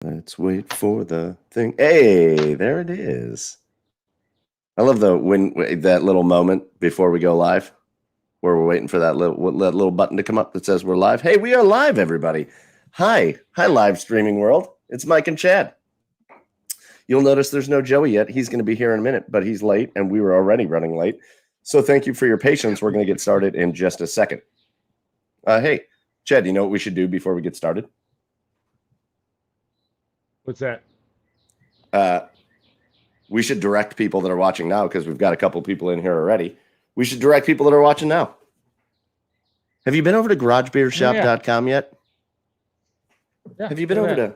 Let's wait for the thing. Hey, there it is. I love that little moment before we go live, where we're waiting for that little button to come up that says we're live. Hey, we are live, everybody. Hi, live streaming world. It's Mike and Chad. You'll notice there's no Joey yet. He's going to be here in a minute, but he's late, and we were already running late. So thank you for your patience. We're going to get started in just a second. Hey, Chad, you know what we should do before we get started? What's that? We should direct people that are watching now because we've got a couple people in here already. We should direct people that are watching now. Have you been over to garagebeershop.com yet? Yeah, have you been over to...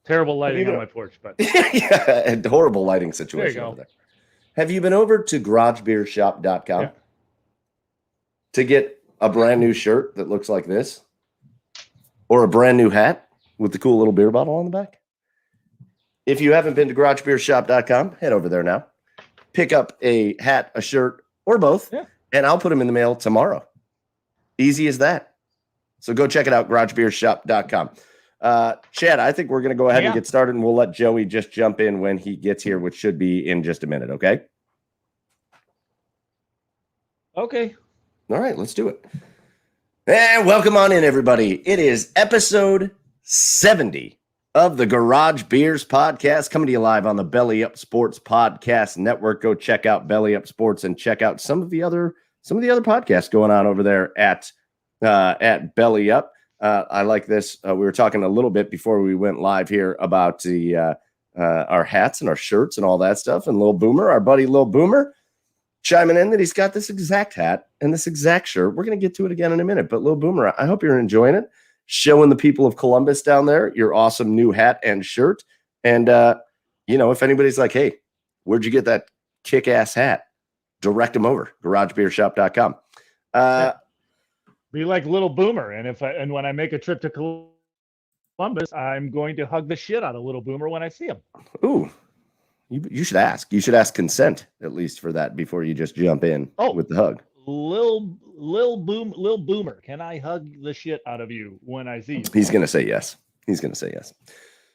terrible lighting on my porch, but... yeah, and horrible lighting situation over there. Have you been over to garagebeershop.com to get a brand new shirt that looks like this? Or a brand new hat with the cool little beer bottle on the back? If you haven't been to garagebeershop.com, head over there now. Pick up a hat, a shirt, or both, and I'll put them in the mail tomorrow. Easy as that. So go check it out, garagebeershop.com. Chad, I think we're going to go ahead and get started, and we'll let Joey just jump in when he gets here, which should be in just a minute, okay? Okay. All right, let's do it. And welcome on in, everybody. It is episode 70 of the Garage Beers podcast, coming to you live on the Belly Up Sports Podcast Network. Go check out Belly Up Sports and check out some of the other podcasts going on over there at Belly Up. I like this. We were talking a little bit before we went live here about our hats and our shirts and all that stuff. And Lil Boomer, our buddy Lil Boomer, chiming in that he's got this exact hat and this exact shirt. We're going to get to it again in a minute. But Lil Boomer, I hope you're enjoying it. Showing the people of Columbus down there your awesome new hat and shirt. And, if anybody's like, hey, where'd you get that kick-ass hat? Direct them over, garagebeershop.com. Be like Little Boomer. And when I make a trip to Columbus, I'm going to hug the shit out of Little Boomer when I see him. Ooh, you should ask. You should ask consent, at least, for that before you just jump in with the hug. Lil Boomer, can I hug the shit out of you when I see you? He's going to say yes.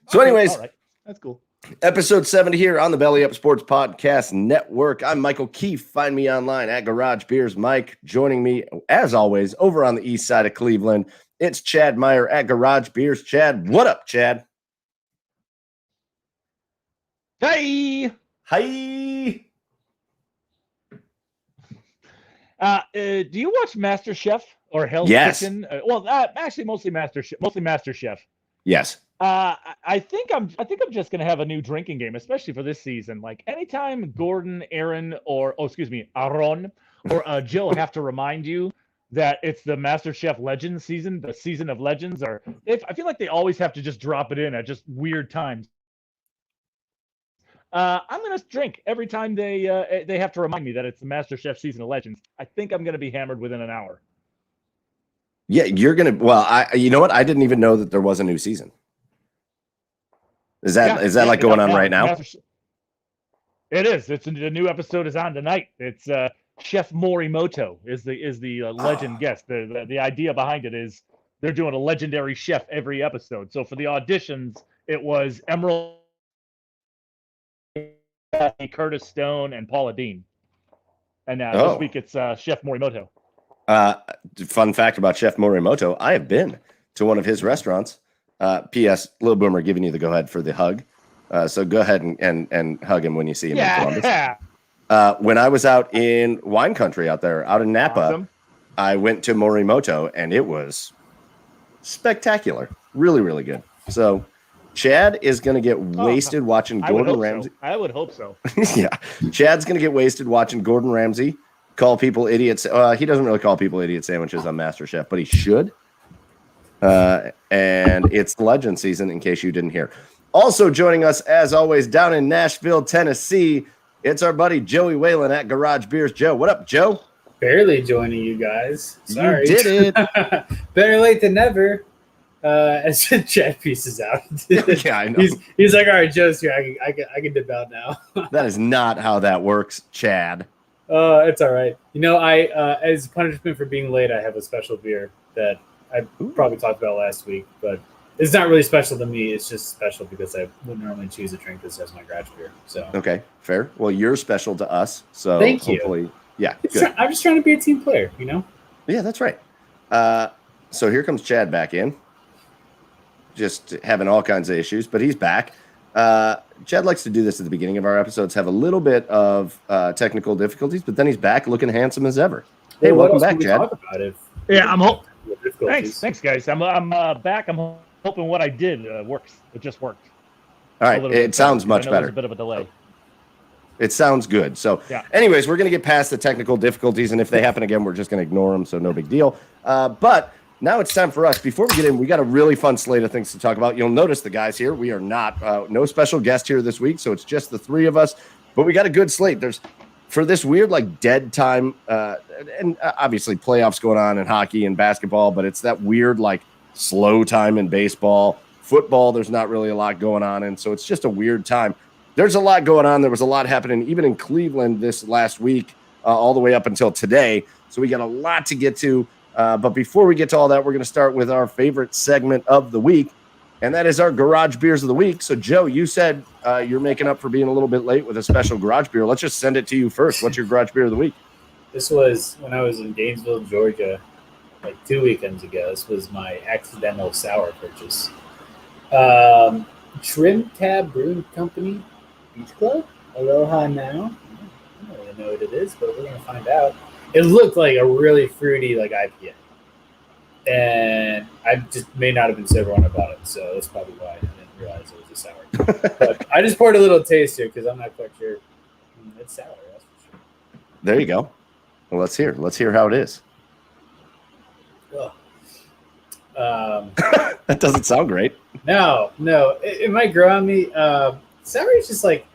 So anyways, all right. That's cool. Episode 70 here on the Belly Up Sports Podcast Network. I'm Michael Keefe. Find me online at Garage Beers Mike. Joining me, as always, over on the east side of Cleveland, it's Chad Meyer at Garage Beers. Chad, what up, Chad? Hey! Hi! Do you watch MasterChef or Hell's Kitchen? Actually, mostly MasterChef. Yes. I think I'm just gonna have a new drinking game, especially for this season. Like anytime Gordon, Aaron, Aaron or Jill have to remind you that it's the MasterChef Legends season, the season of legends, I feel like they always have to just drop it in at just weird times. I'm gonna drink every time they have to remind me that it's the MasterChef season of legends. I think I'm gonna be hammered within an hour. Yeah, you're gonna. Well, you know what? I didn't even know that there was a new season. Is that like going on right now? It is. The new episode is on tonight. It's Chef Morimoto is the legend guest. The idea behind it is they're doing a legendary chef every episode. So for the auditions, it was Emerald, Curtis Stone, and Paula Dean. And this week it's Chef Morimoto. Fun fact about Chef Morimoto: I have been to one of his restaurants. P.S. Lil Boomer giving you the go-ahead for the hug. So go ahead and hug him when you see him in Columbus. When I was out in wine country out in Napa, I went to Morimoto, and it was spectacular. Really, really good. So Chad is going to get wasted watching Gordon Ramsay. I would hope so. Yeah. Chad's going to get wasted watching Gordon Ramsay call people idiots. He doesn't really call people idiot sandwiches on MasterChef, but he should. And it's legend season, in case you didn't hear. Also joining us, as always, down in Nashville, Tennessee, it's our buddy Joey Whalen at Garage Beers. Joe, what up, Joe? Barely joining you guys. Sorry. You did it. Better late than never. As Chad pieces out. Yeah, I know. He's like, all right, Joe's here. I can dip out now. That is not how that works, Chad. It's all right. I as punishment for being late, I have a special beer that I probably talked about last week, but It's not really special to me. It's just special because I wouldn't normally choose to drink this as my garage beer. So Okay, fair. Well, you're special to us, so Thank you. hopefully, yeah, good. I'm just trying to be a team player, you know? Yeah, that's right. So here comes Chad back in, just having all kinds of issues, but he's back. Chad likes to do this at the beginning of our episodes, have a little bit of technical difficulties, but then he's back looking handsome as ever. Hey, Well, welcome back, Chad. Thanks, guys. I'm back. I'm hoping what I did works. It just worked. All right, it sounds much better. There's a bit of a delay. It sounds good. So, anyways, we're going to get past the technical difficulties, and if they happen again, we're just going to ignore them, so no big deal. But now it's time for us. Before we get in, we got a really fun slate of things to talk about. You'll notice the guys here. We are not no special guest here this week, so it's just the three of us. But we got a good slate. There's for this weird like dead time, and obviously playoffs going on in hockey and basketball, but it's that weird like slow time in baseball. Football, there's not really a lot going on, and so it's just a weird time. There's a lot going on. There was a lot happening even in Cleveland this last week, all the way up until today. So we got a lot to get to. But before we get to all that, we're going to start with our favorite segment of the week, and that is our Garage Beers of the Week. So, Joe, you said you're making up for being a little bit late with a special garage beer. Let's just send it to you first. What's your Garage Beer of the Week? This was when I was in Gainesville, Georgia, like 2 weekends ago. This was my accidental sour purchase. Trim Tab Brewing Company, Beach Club, Aloha Now. I don't really know what it is, but we're going to find out. It looked like a really fruity like IPA. And I just may not have been sober when I bought it, so that's probably why I didn't realize it was a sour. But I just poured a little taste here because I'm not quite sure. It's sour, that's for sure. There you go. Well, let's hear. Let's hear how it is. That doesn't sound great. No, it might grow on me. Sour is just like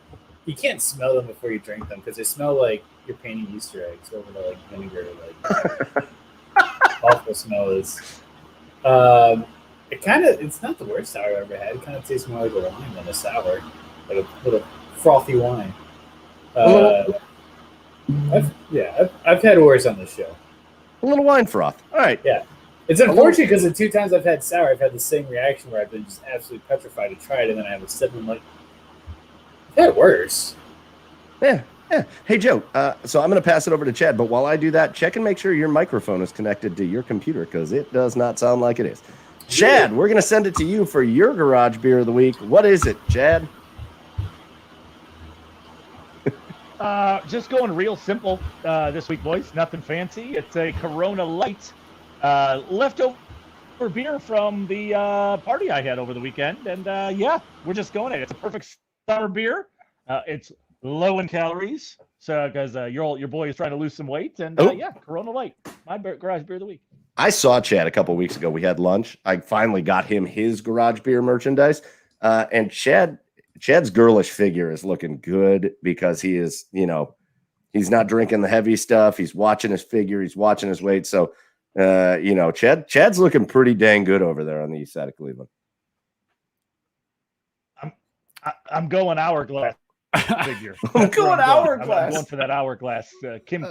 you can't smell them before you drink them because they smell like you're painting Easter eggs over the like vinegar. Like awful smell is. It's not the worst sour I've ever had. It kind of tastes more like a wine than a sour, like a little frothy wine. I've had worse on this show. A little wine froth. All right. Yeah. It's unfortunate because the 2 times I've had sour, I've had the same reaction where I've been just absolutely petrified to try it, and then I have a sip and I'm like, I've had worse. Yeah. Hey, Joe, so I'm going to pass it over to Chad, but while I do that, check and make sure your microphone is connected to your computer because it does not sound like it is. Chad, we're going to send it to you for your Garage Beer of the Week. What is it, Chad? Just going real simple this week, boys. Nothing fancy. It's a Corona Light leftover beer from the party I had over the weekend. And we're just going at it. It's a perfect summer beer. It's low in calories, so because your boy is trying to lose some weight. And Corona Light, my Garage Beer of the Week. I saw Chad a couple weeks ago. We had lunch. I finally got him his Garage Beer merchandise. And Chad's girlish figure is looking good because he is, he's not drinking the heavy stuff. He's watching his figure. He's watching his weight. So, Chad's looking pretty dang good over there on the east side of Cleveland. I'm going hourglass figure. I'm going hourglass. I'm going for that hourglass Kim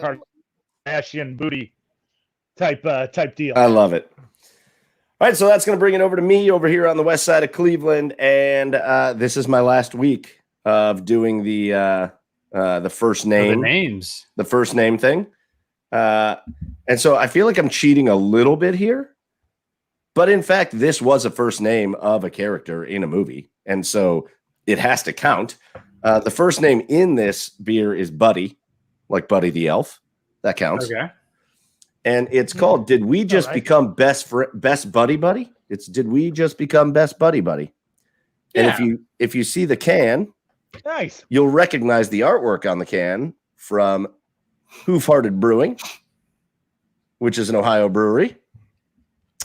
Kardashian booty type deal. I love it. All right, so that's going to bring it over to me over here on the west side of Cleveland, and this is my last week of doing the first name, the first name thing, and so I feel like I'm cheating a little bit here, but in fact, this was a first name of a character in a movie, and so it has to count. The first name in this beer is Buddy, like Buddy the Elf. That counts. Okay. And it's called "Did We Just Become Best Buddy Buddy?" It's "Did We Just Become Best Buddy Buddy?" Yeah. And if you see the can, nice, you'll recognize the artwork on the can from Hoof-Hearted Brewing, which is an Ohio brewery,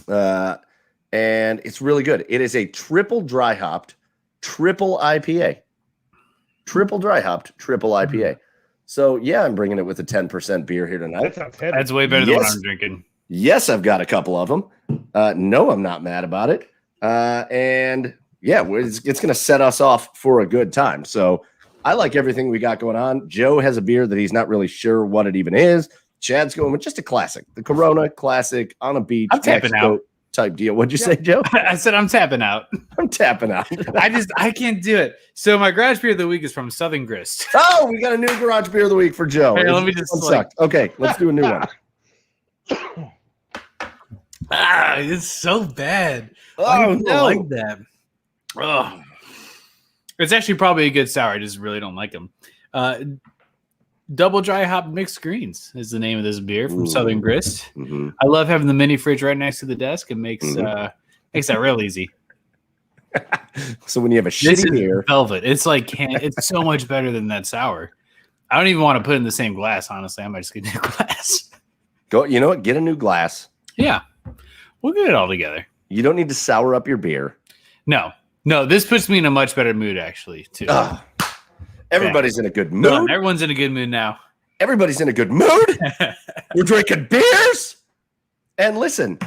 and it's really good. It is a triple dry hopped, triple IPA, triple dry hopped, triple IPA. So, I'm bringing it with a 10% beer here tonight. That's way better than what I'm drinking. Yes, I've got a couple of them. No, I'm not mad about it. And it's going to set us off for a good time. So I like everything we got going on. Joe has a beer that he's not really sure what it even is. Chad's going with just a classic, the Corona Classic on a beach. I'm tapping out. type deal. What'd you say, Joe? I said I'm tapping out. I'm tapping out. I can't do it. So my garage beer of the week is from Southern Grist. Oh, we got a new garage beer of the week for Joe. Hey, let me just sucked. Okay, let's do a new one. It's so bad. Oh, no. Like that. Oh. It's actually probably a good sour. I just really don't like them. Double dry hop mixed greens is the name of this beer from Southern Grist. Mm-hmm. I love having the mini fridge right next to the desk. It makes that real easy. So when you have a This shitty is beer, velvet. It's like it's so much better than that sour. I don't even want to put it in the same glass. Honestly, I might just get a new glass. go. You know what? Get a new glass. Yeah, we'll get it all together. You don't need to sour up your beer. No. This puts me in a much better mood actually too. Everybody's in a good No, mood. everyone's in a good mood now. Everybody's in a good mood. We're drinking beers. And listen,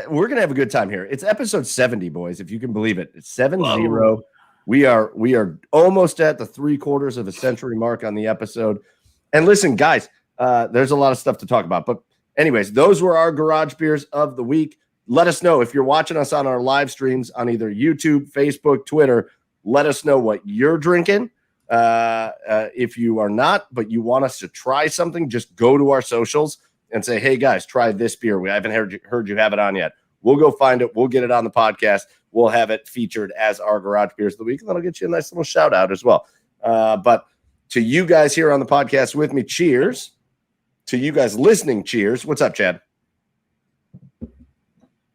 we're going to have a good time here. It's episode 70, boys, if you can believe it. It's 70. Whoa. We are almost at the 3/4 of a century mark on the episode. And listen, guys, there's a lot of stuff to talk about. But anyways, those were our garage beers of the week. Let us know if you're watching us on our live streams on either YouTube, Facebook, Twitter. Let us know what you're drinking. If you are not, but you want us to try something, just go to our socials and say, hey, guys, try this beer. We haven't heard you have it on yet. We'll go find it. We'll get it on the podcast. We'll have it featured as our garage beers of the week, and that'll get you a nice little shout out as well. But to you guys here on the podcast with me, cheers. To you guys listening, cheers. What's up, Chad?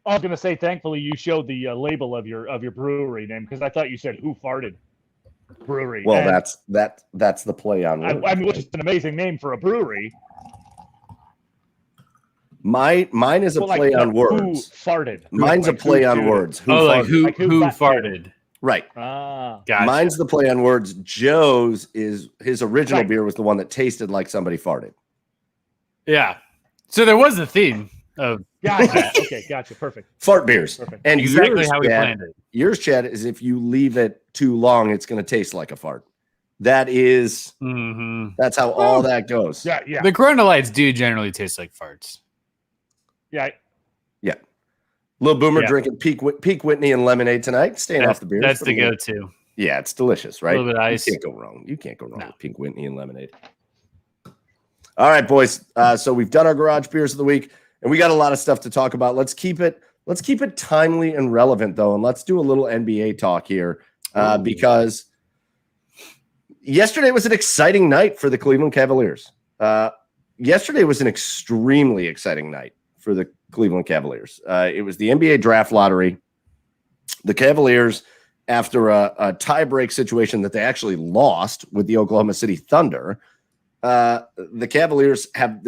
I was going to say, thankfully, you showed the label of your brewery name because I thought you said "Who Farted Brewery." Well, and that's the play on words. I mean, which is an amazing name for a brewery. Mine is a play on words. Who farted? Mine's a play on words. Who farted? Right. Gotcha. Mine's the play on words. Joe's is his original beer was the one that tasted like somebody farted. Yeah. So there was a theme of Gotcha. Okay, gotcha. Perfect. Fart beers. Perfect. And exactly yours, how we Chad, planned it. Yours, Chad, is if you leave it too long, it's going to taste like a fart. That is, that's how all that goes. Yeah. The Corona Lights do generally taste like farts. Yeah. Little Boomer drinking Peak Whitney and lemonade tonight, staying off the beers. That's the go-to. Yeah, it's delicious, right? A little bit of ice. You can't go wrong. You can't go wrong with Pink Whitney and lemonade. All right, boys. So we've done our garage beers of the week, and we got a lot of stuff to talk about. Let's keep it timely and relevant, though, and let's do a little NBA talk here because yesterday was an exciting night for the Cleveland Cavaliers. Yesterday was an extremely exciting night for the Cleveland Cavaliers. It was the NBA draft lottery. The Cavaliers, after a tie-break situation that they actually lost with the Oklahoma City Thunder, the Cavaliers have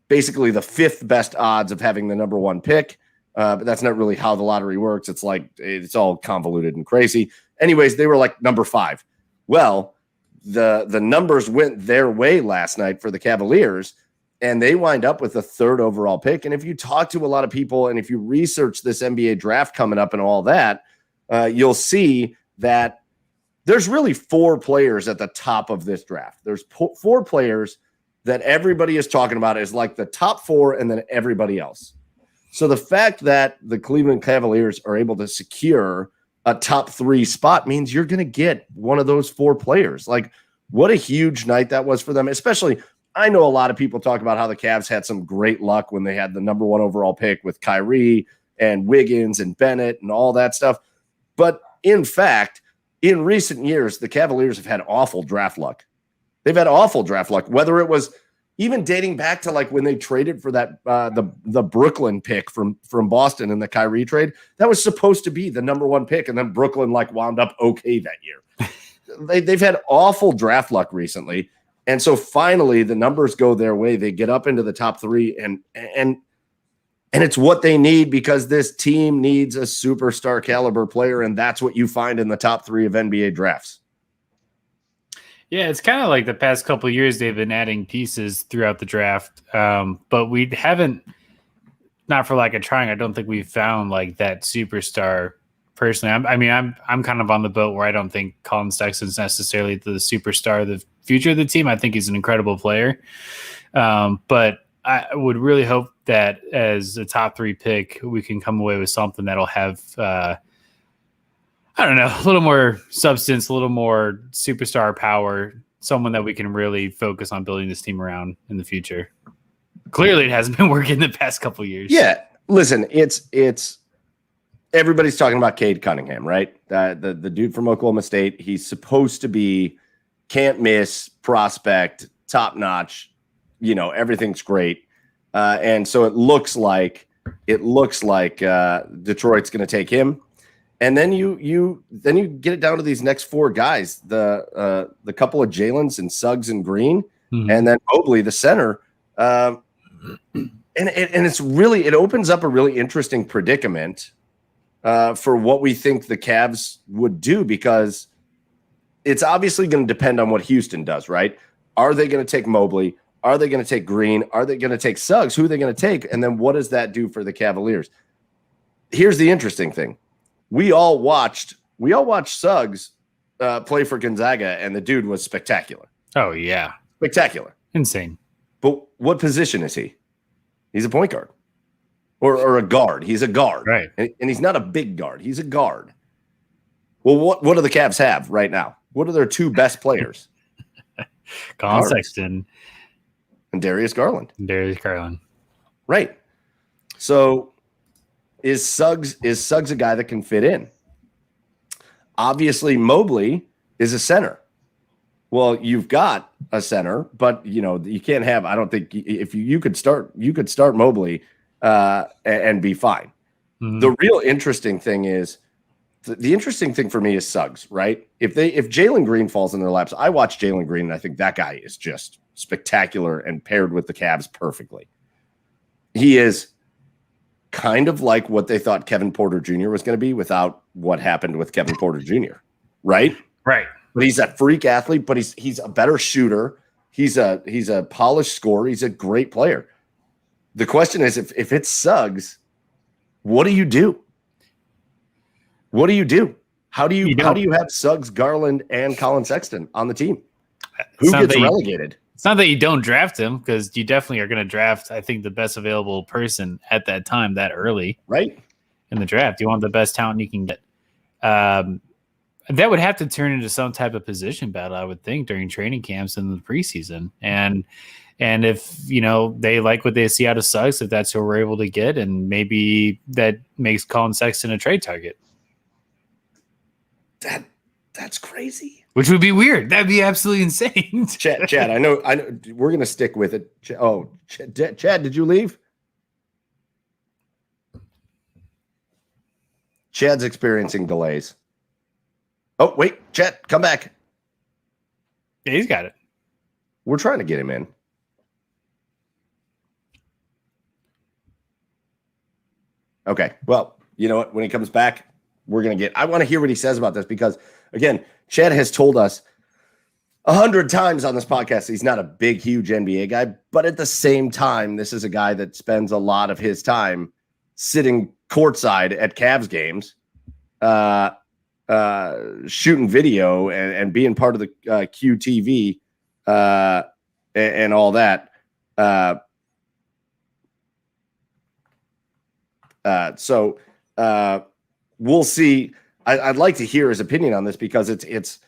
basically the fifth best odds of having the number one pick. But that's not really how the lottery works. It's like it's all convoluted and crazy. Anyways, they were like number 5. Well, the numbers went their way last night for the Cavaliers, and they wind up with the 3rd overall pick. And if you talk to a lot of people and if you research this NBA draft coming up and all that, you'll see that there's really 4 players at the top of this draft. There's 4 players that everybody is talking about as like the top 4 and then everybody else. So the fact that the Cleveland Cavaliers are able to secure a top 3 spot means you're going to get one of those 4 players. Like, what a huge night that was for them, especially – I know a lot of people talk about how the Cavs had some great luck when they had the number 1 overall pick with Kyrie and Wiggins and Bennett and all that stuff. But in fact, in recent years, the Cavaliers have had awful draft luck. They've had awful draft luck, whether it was even dating back to like when they traded for that the Brooklyn pick from Boston in the Kyrie trade. That was supposed to be the number 1 pick, and then Brooklyn like wound up okay that year. They've had awful draft luck recently. And so finally the numbers go their way. They get up into the top 3 and it's what they need because this team needs a superstar caliber player. And that's what you find in the top 3 of NBA drafts. Yeah, it's kind of like the past couple of years they've been adding pieces throughout the draft. But we haven't, not for lack of trying, I don't think we've found like that superstar personally. I'm kind of on the boat where I don't think Colin Sexton's necessarily the superstar of the future of the team. I think he's an incredible player. But I would really hope that as a top 3 pick, we can come away with something that'll have, I don't know, a little more substance, a little more superstar power, someone that we can really focus on building this team around in the future. Clearly, it hasn't been working the past couple of years. Yeah, listen, it's everybody's talking about Cade Cunningham, right? The dude from Oklahoma State. He's supposed to be can't miss prospect, top notch. Everything's great, and so it looks like Detroit's going to take him, and then you get it down to these next 4 guys, the couple of Jalen's and Suggs and Green, and then Mobley, the center. And it opens up a really interesting predicament for what we think the Cavs would do, because it's obviously going to depend on what Houston does, right? Are they going to take Mobley? Are they going to take Green? Are they going to take Suggs? Who are they going to take? And then what does that do for the Cavaliers? Here's the interesting thing. We all watched Suggs play for Gonzaga, and the dude was spectacular. Oh, yeah. Spectacular. Insane. But what position is he? He's a point guard or a guard. He's a guard. Right. And he's not a big guard. He's a guard. Well, what do the Cavs have right now? What are their 2 best players? Colin Sexton. And Darius Garland. Right. So is Suggs a guy that can fit in? Obviously, Mobley is a center. Well, you've got a center, but you can't have. I don't think if you could start Mobley and be fine. Mm-hmm. The real interesting thing is the interesting thing for me is Suggs, right? If Jalen Green falls in their laps, I watch Jalen Green and I think that guy is just spectacular and paired with the Cavs perfectly. He is kind of like what they thought Kevin Porter Jr. was going to be without what happened with Kevin Porter Jr. Right? Right. But he's a freak athlete, but he's a better shooter. He's a polished scorer. He's a great player. The question is, if it's Suggs, what do you do? What do you do? How do you have Suggs, Garland, and Colin Sexton on the team? Who gets relegated? It's not that you don't draft him, because you definitely are going to draft, I think, the best available person at that time, that early, right, in the draft. You want the best talent you can get. That would have to turn into some type of position battle, I would think, during training camps in the preseason. And if, they like what they see out of Suggs, if that's who we're able to get, and maybe that makes Colin Sexton a trade target. That's crazy. Which would be weird. That'd be absolutely insane. Chad, I know we're going to stick with it. Chad, did you leave? Chad's experiencing delays. Oh, wait, Chad, come back. Yeah, he's got it. We're trying to get him in. Okay, well, you know what? When he comes back, I want to hear what he says about this, because, again, Chad has told us 100 times on this podcast he's not a big, huge NBA guy, but at the same time, this is a guy that spends a lot of his time sitting courtside at Cavs games, shooting video and being part of the QTV and all that. So we'll see. I'd like to hear his opinion on this, because it's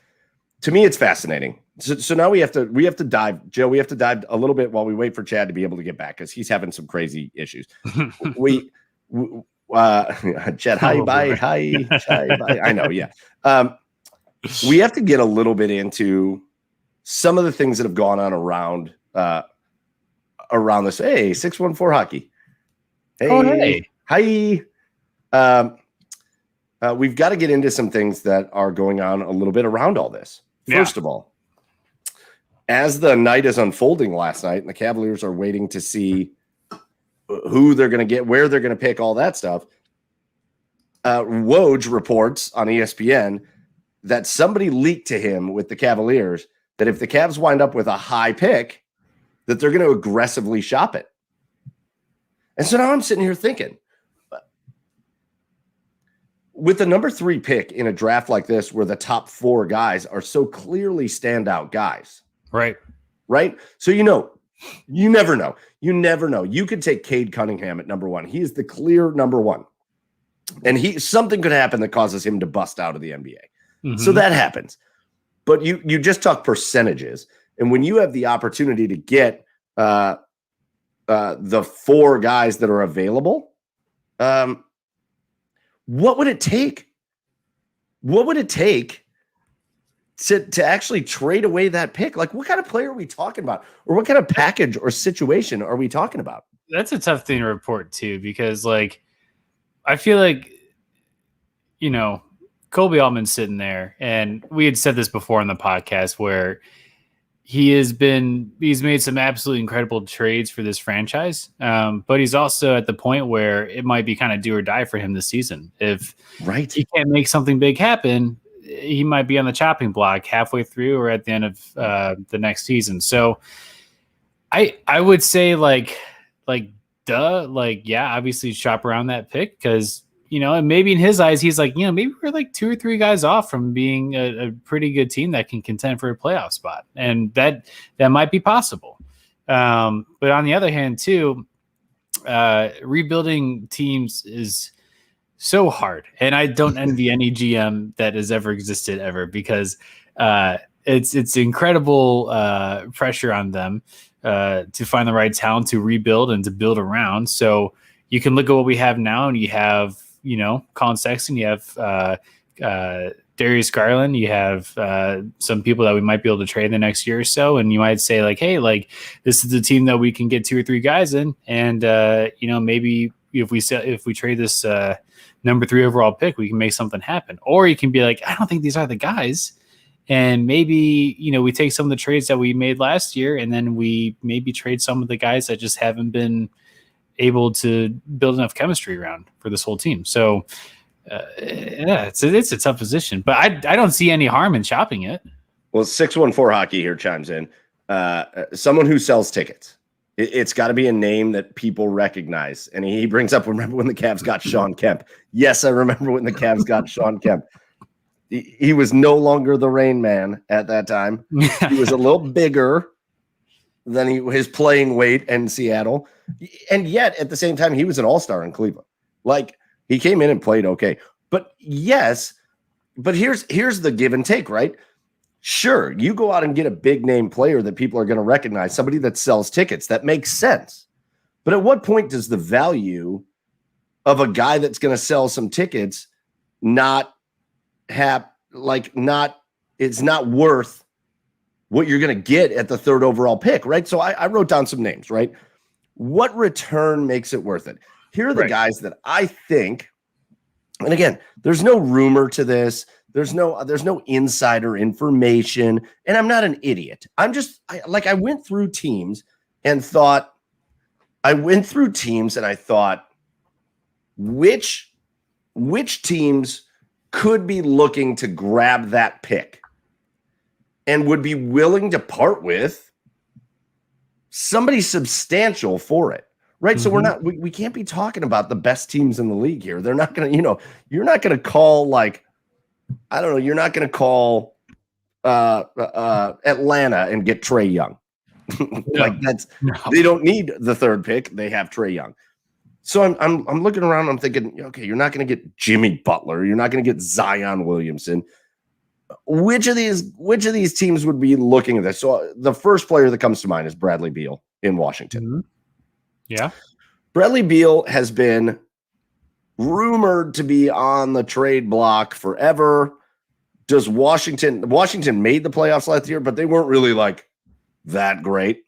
to me, it's fascinating. So now we have to dive, Joe. We have to dive a little bit while we wait for Chad to be able to get back, because he's having some crazy issues. Chad, hi, bye. I know, yeah. We have to get a little bit into some of the things that have gone on around this. Hey, 614 hockey. Hey, hi. We've got to get into some things that are going on a little bit around all this. First of all, as the night is unfolding last night, and the Cavaliers are waiting to see who they're going to get, where they're going to pick, all that stuff, Woj reports on ESPN that somebody leaked to him with the Cavaliers that if the Cavs wind up with a high pick, that they're going to aggressively shop it. And so now I'm sitting here thinking, with the number 3 pick in a draft like this, where the top 4 guys are so clearly standout guys. Right. So, You never know. You never know. You could take Cade Cunningham at number 1. He is the clear number 1. And something could happen that causes him to bust out of the NBA. Mm-hmm. So that happens. But you just talk percentages. And when you have the opportunity to get the 4 guys that are available, what would it take? What would it take to actually trade away that pick? Like, what kind of player are we talking about? Or what kind of package or situation are we talking about? That's a tough thing to report too, because like, I feel like, you know, Kobe Altman's sitting there, and we had said this before on the podcast where he's made some absolutely incredible trades for this franchise. But he's also at the point where it might be kind of do or die for him this season. If he can't make something big happen, he might be on the chopping block halfway through or at the end of the next season. So I would say obviously shop around that pick, because, you know, and maybe in his eyes, he's like, you know, maybe we're like 2 or 3 guys off from being a pretty good team that can contend for a playoff spot. And that might be possible. But on the other hand, too, rebuilding teams is so hard. And I don't envy any GM that has ever existed ever, because it's incredible pressure on them to find the right talent to rebuild and to build around. So you can look at what we have now, and you have, you know, Colin Sexton, you have Darius Garland, you have some people that we might be able to trade the next year or so. And you might say like, hey, like, this is the team that we can get 2 or 3 guys in. And, you know, maybe if we trade this number 3 overall pick, we can make something happen. Or you can be like, I don't think these are the guys. And maybe, you know, we take some of the trades that we made last year, and then we maybe trade some of the guys that just haven't been able to build enough chemistry around for this whole team. So it's a tough position, but I don't see any harm in shopping it. Well, 614 Hockey here chimes in. Someone who sells tickets. It's got to be a name that people recognize. And he brings up, remember when the Cavs got Sean Kemp? Yes, I remember when the Cavs got Sean Kemp. He was no longer the Rain Man at that time. He was a little bigger than his playing weight in Seattle. And yet, at the same time, he was an all-star in Cleveland. Like, he came in and played okay. But yes, but here's the give and take, right? Sure, you go out and get a big-name player that people are going to recognize, somebody that sells tickets. That makes sense. But at what point does the value of a guy that's going to sell some tickets it's not worth what you're going to get at the 3rd overall pick, right? So I wrote down some names, right? What return makes it worth it? Here are the guys that I think, and again, there's no rumor to this. There's no insider information, and I'm not an idiot. I went through teams and thought, which teams could be looking to grab that pick and would be willing to part with somebody substantial for it, right? Mm-hmm. So we can't be talking about the best teams in the league here. They're not going to, you're not going to call you're not going to call Atlanta and get Trae Young. They don't need the 3rd pick. They have Trae Young. So I'm looking around. I'm thinking, okay, you're not going to get Jimmy Butler. You're not going to get Zion Williamson. Which of these teams would be looking at this? So the first player that comes to mind is Bradley Beal in Washington. Mm-hmm. Yeah, Bradley Beal has been rumored to be on the trade block forever. Does Washington made the playoffs last year, but they weren't really like that great,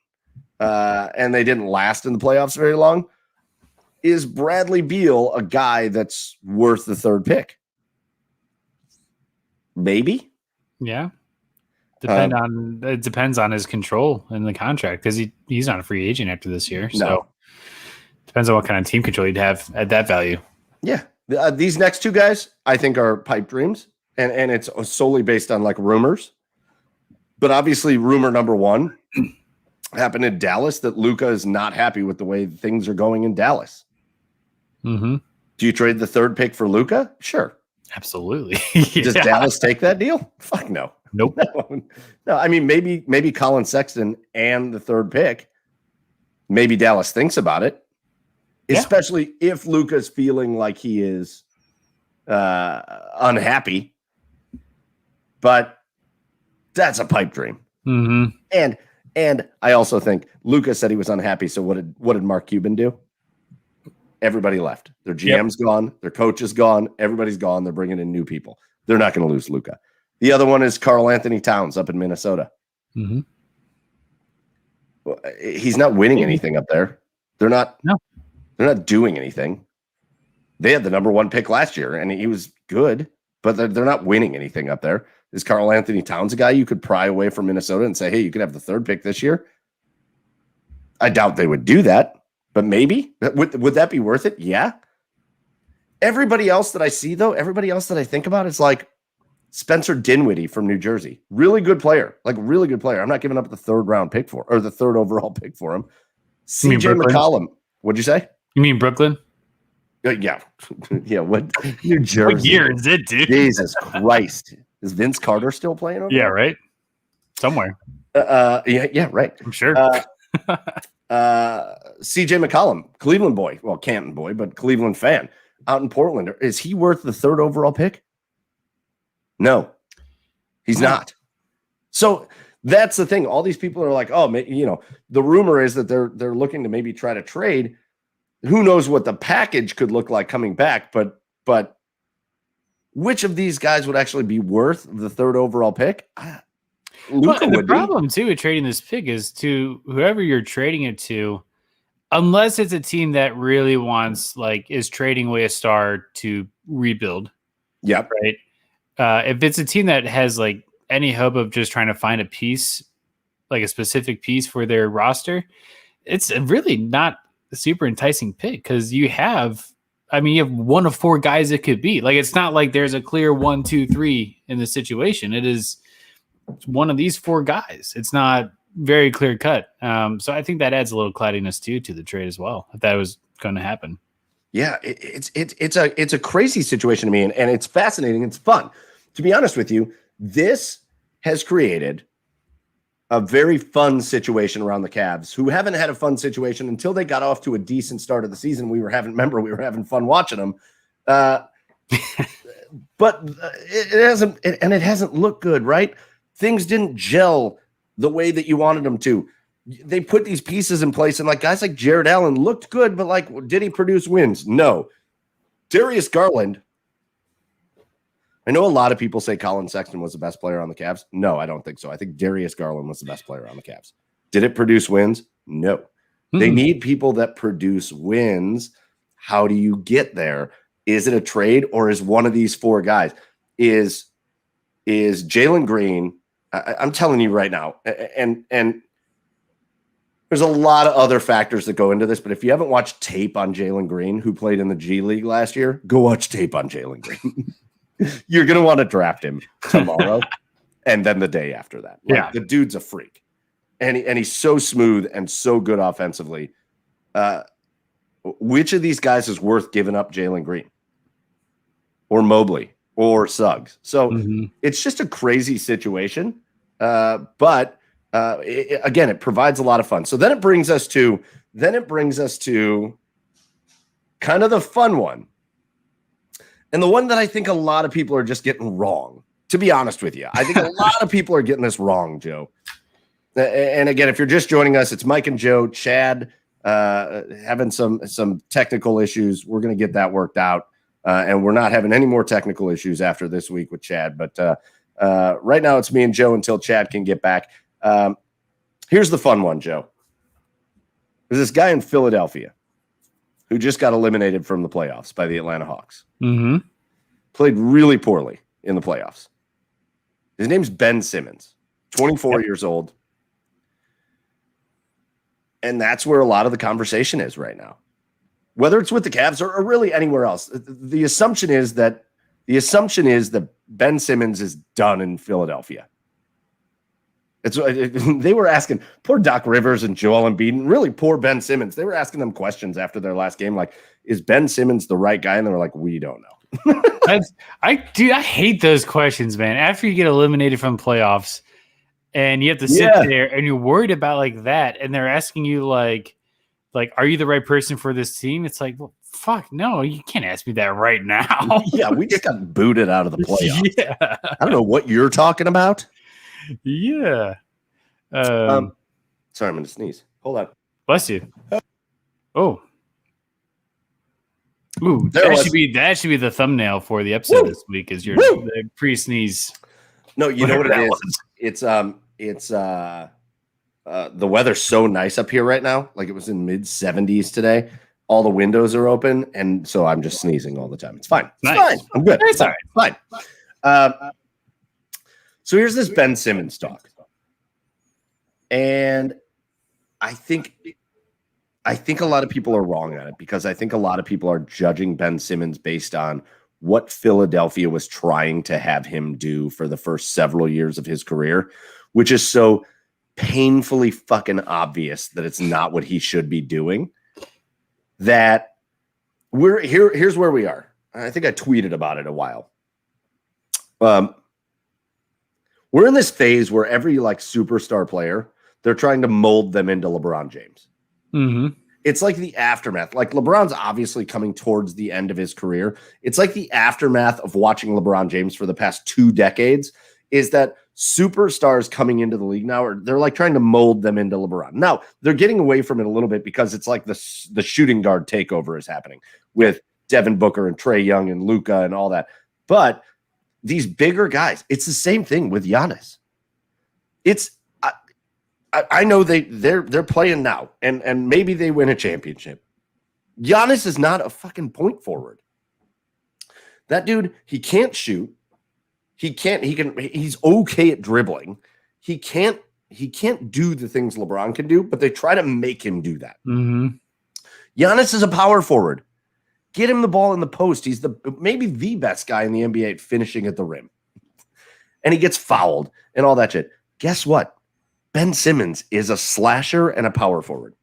and they didn't last in the playoffs very long. Is Bradley Beal a guy that's worth the 3rd pick? Maybe. Yeah. It depends on his control in the contract, because he's not a free agent after this year. So no. Depends on what kind of team control you'd have at that value. Yeah. These next 2 guys, I think, are pipe dreams, and it's solely based on like rumors. But obviously, rumor number 1 happened in Dallas that Luka is not happy with the way things are going in Dallas. Mm-hmm. Do you trade the 3rd pick for Luka? Sure. Absolutely. Does Dallas take that deal? Fuck no. Nope. No. I mean, maybe Colin Sexton and the 3rd pick, maybe Dallas thinks about it, Yeah. especially if Luka's feeling like he is unhappy. But that's a pipe dream. Mm-hmm. And I also think Luka said he was unhappy. So what did Mark Cuban do? Everybody left. Their GM's gone. Their coach is gone. Everybody's gone. They're bringing in new people. They're not going to lose Luka. The other one is Karl Anthony Towns up in Minnesota. Mm-hmm. He's not winning anything up there. They're not doing anything. They had the number 1 pick last year, and he was good, but they're not winning anything up there. Is Karl Anthony Towns a guy you could pry away from Minnesota and say, hey, you could have the 3rd pick this year? I doubt they would do that, but maybe. Would that be worth it? Yeah. Everybody else that I see, though, everybody else that I think about is like Spencer Dinwiddie from New Jersey. Really good player. Really good player. I'm not giving up the 3rd round pick for, or the 3rd overall pick for him. CJ McCollum. What'd you say? You mean Brooklyn? Yeah. Yeah. What? New Jersey. What year is it, dude? Jesus Christ. Is Vince Carter still playing over there? Right. Somewhere. Yeah, right. I'm sure. CJ McCollum, Cleveland boy. Well, Canton boy, but Cleveland fan out in Portland. Is he worth the 3rd overall pick? No, he's not. So that's the thing. All these people are like, oh, the rumor is that they're looking to maybe try to trade. Who knows what the package could look like coming back, but which of these guys would actually be worth the 3rd overall pick? Luka the would problem too with trading this pick is to whoever you're trading it to, unless it's a team that really wants, is trading away a star to rebuild. Yep. Right. If it's a team that has any hope of just trying to find a piece, a specific piece for their roster, it's really not a super enticing pick because you have one of 4 guys it could be. It's not like there's a clear 1, 2, 3 in the situation. It is one of these 4 guys. It's not very clear cut. So I think that adds a little cloudiness too to the trade as well, if that was going to happen. Yeah, it's a crazy situation to me, and it's fascinating. It's fun. To be honest with you, this has created a very fun situation around the Cavs, who haven't had a fun situation until they got off to a decent start of the season. We were having fun watching them. But it hasn't looked good, right? Things didn't gel the way that you wanted them to. They put these pieces in place, and guys like Jared Allen looked good, but did he produce wins? No. Darius Garland. I know a lot of people say Colin Sexton was the best player on the Cavs. No, I don't think so. I think Darius Garland was the best player on the Cavs. Did it produce wins? No. Mm-hmm. They need people that produce wins. How do you get there? Is it a trade, or is one of these 4 guys? Is Jalen Green? I'm telling you right now, and there's a lot of other factors that go into this, but if you haven't watched tape on Jalen Green, who played in the G League last year, go watch tape on Jalen Green. You're going to want to draft him tomorrow and then the day after that. The dude's a freak. And he's so smooth and so good offensively. Which of these guys is worth giving up Jalen Green or Mobley or Suggs? So it's just a crazy situation. But again, it provides a lot of fun. So then it brings us to kind of the fun one. And the one that I think a lot of people are just getting wrong, to be honest with you. I think a lot of people are getting this wrong, Joe. And again, if you're just joining us, it's Mike and Joe. Chad having some technical issues. We're going to get that worked out. And we're not having any more technical issues after this week with Chad. But right now it's me and Joe until Chad can get back. Here's the fun one, Joe. There's this guy in Philadelphia who just got eliminated from the playoffs by the Atlanta Hawks. Mm-hmm. Played really poorly in the playoffs. His name's Ben Simmons, 24 years old. And that's where a lot of the conversation is right now. Whether it's with the Cavs or really anywhere else. The assumption is that Ben Simmons is done in Philadelphia. They were asking poor Doc Rivers and Joel Embiid, and really poor Ben Simmons. They were asking them questions after their last game, like, is Ben Simmons the right guy? And they were like, we don't know. I hate those questions, man. After you get eliminated from playoffs and you have to sit there and you're worried about that. And they're asking you like, are you the right person for this team? It's like, well, fuck, no, you can't ask me that right now. Yeah, we just got booted out of the playoffs. Yeah. I don't know what you're talking about. Yeah. Sorry, I'm going to sneeze. Hold on. Bless you. Oh. Ooh, There that was- should be the thumbnail for the episode this week. Is your the pre-sneeze? No, you know what it Whatever is? that It's the weather's so nice up here right now. Like it was in mid-70s today. All the windows are open, and so I'm just sneezing all the time. It's fine. It's Nice. fine. I'm good. It's all right. Fine. So here's this Ben Simmons talk, and I think a lot of people are wrong on it because I think a lot of people are judging Ben Simmons based on what Philadelphia was trying to have him do for the first several years of his career, which is so painfully fucking obvious that it's not what he should be doing. That here's where we are. I think I tweeted about it a while. We're in this phase where every like superstar player, they're trying to mold them into LeBron James. Mm-hmm. It's like the aftermath. Like LeBron's obviously coming towards the end of his career. It's like the aftermath of watching LeBron James for the past 2 decades is that superstars coming into the league now, they're like trying to mold them into LeBron. Now, they're getting away from it a little bit because it's like the shooting guard takeover is happening with Devin Booker and Trae Young and Luka and all that. But these bigger guys, it's the same thing with Giannis. I know they're playing now, and maybe they win a championship. Giannis is not a fucking point forward. That dude, he can't shoot. He's okay at dribbling. He can't do the things LeBron can do, but they try to make him do that. Mm-hmm. Giannis is a power forward. Get him the ball in the post. He's maybe the best guy in the NBA at finishing at the rim. And he gets fouled and all that shit. Guess what? Ben Simmons is a slasher and a power forward.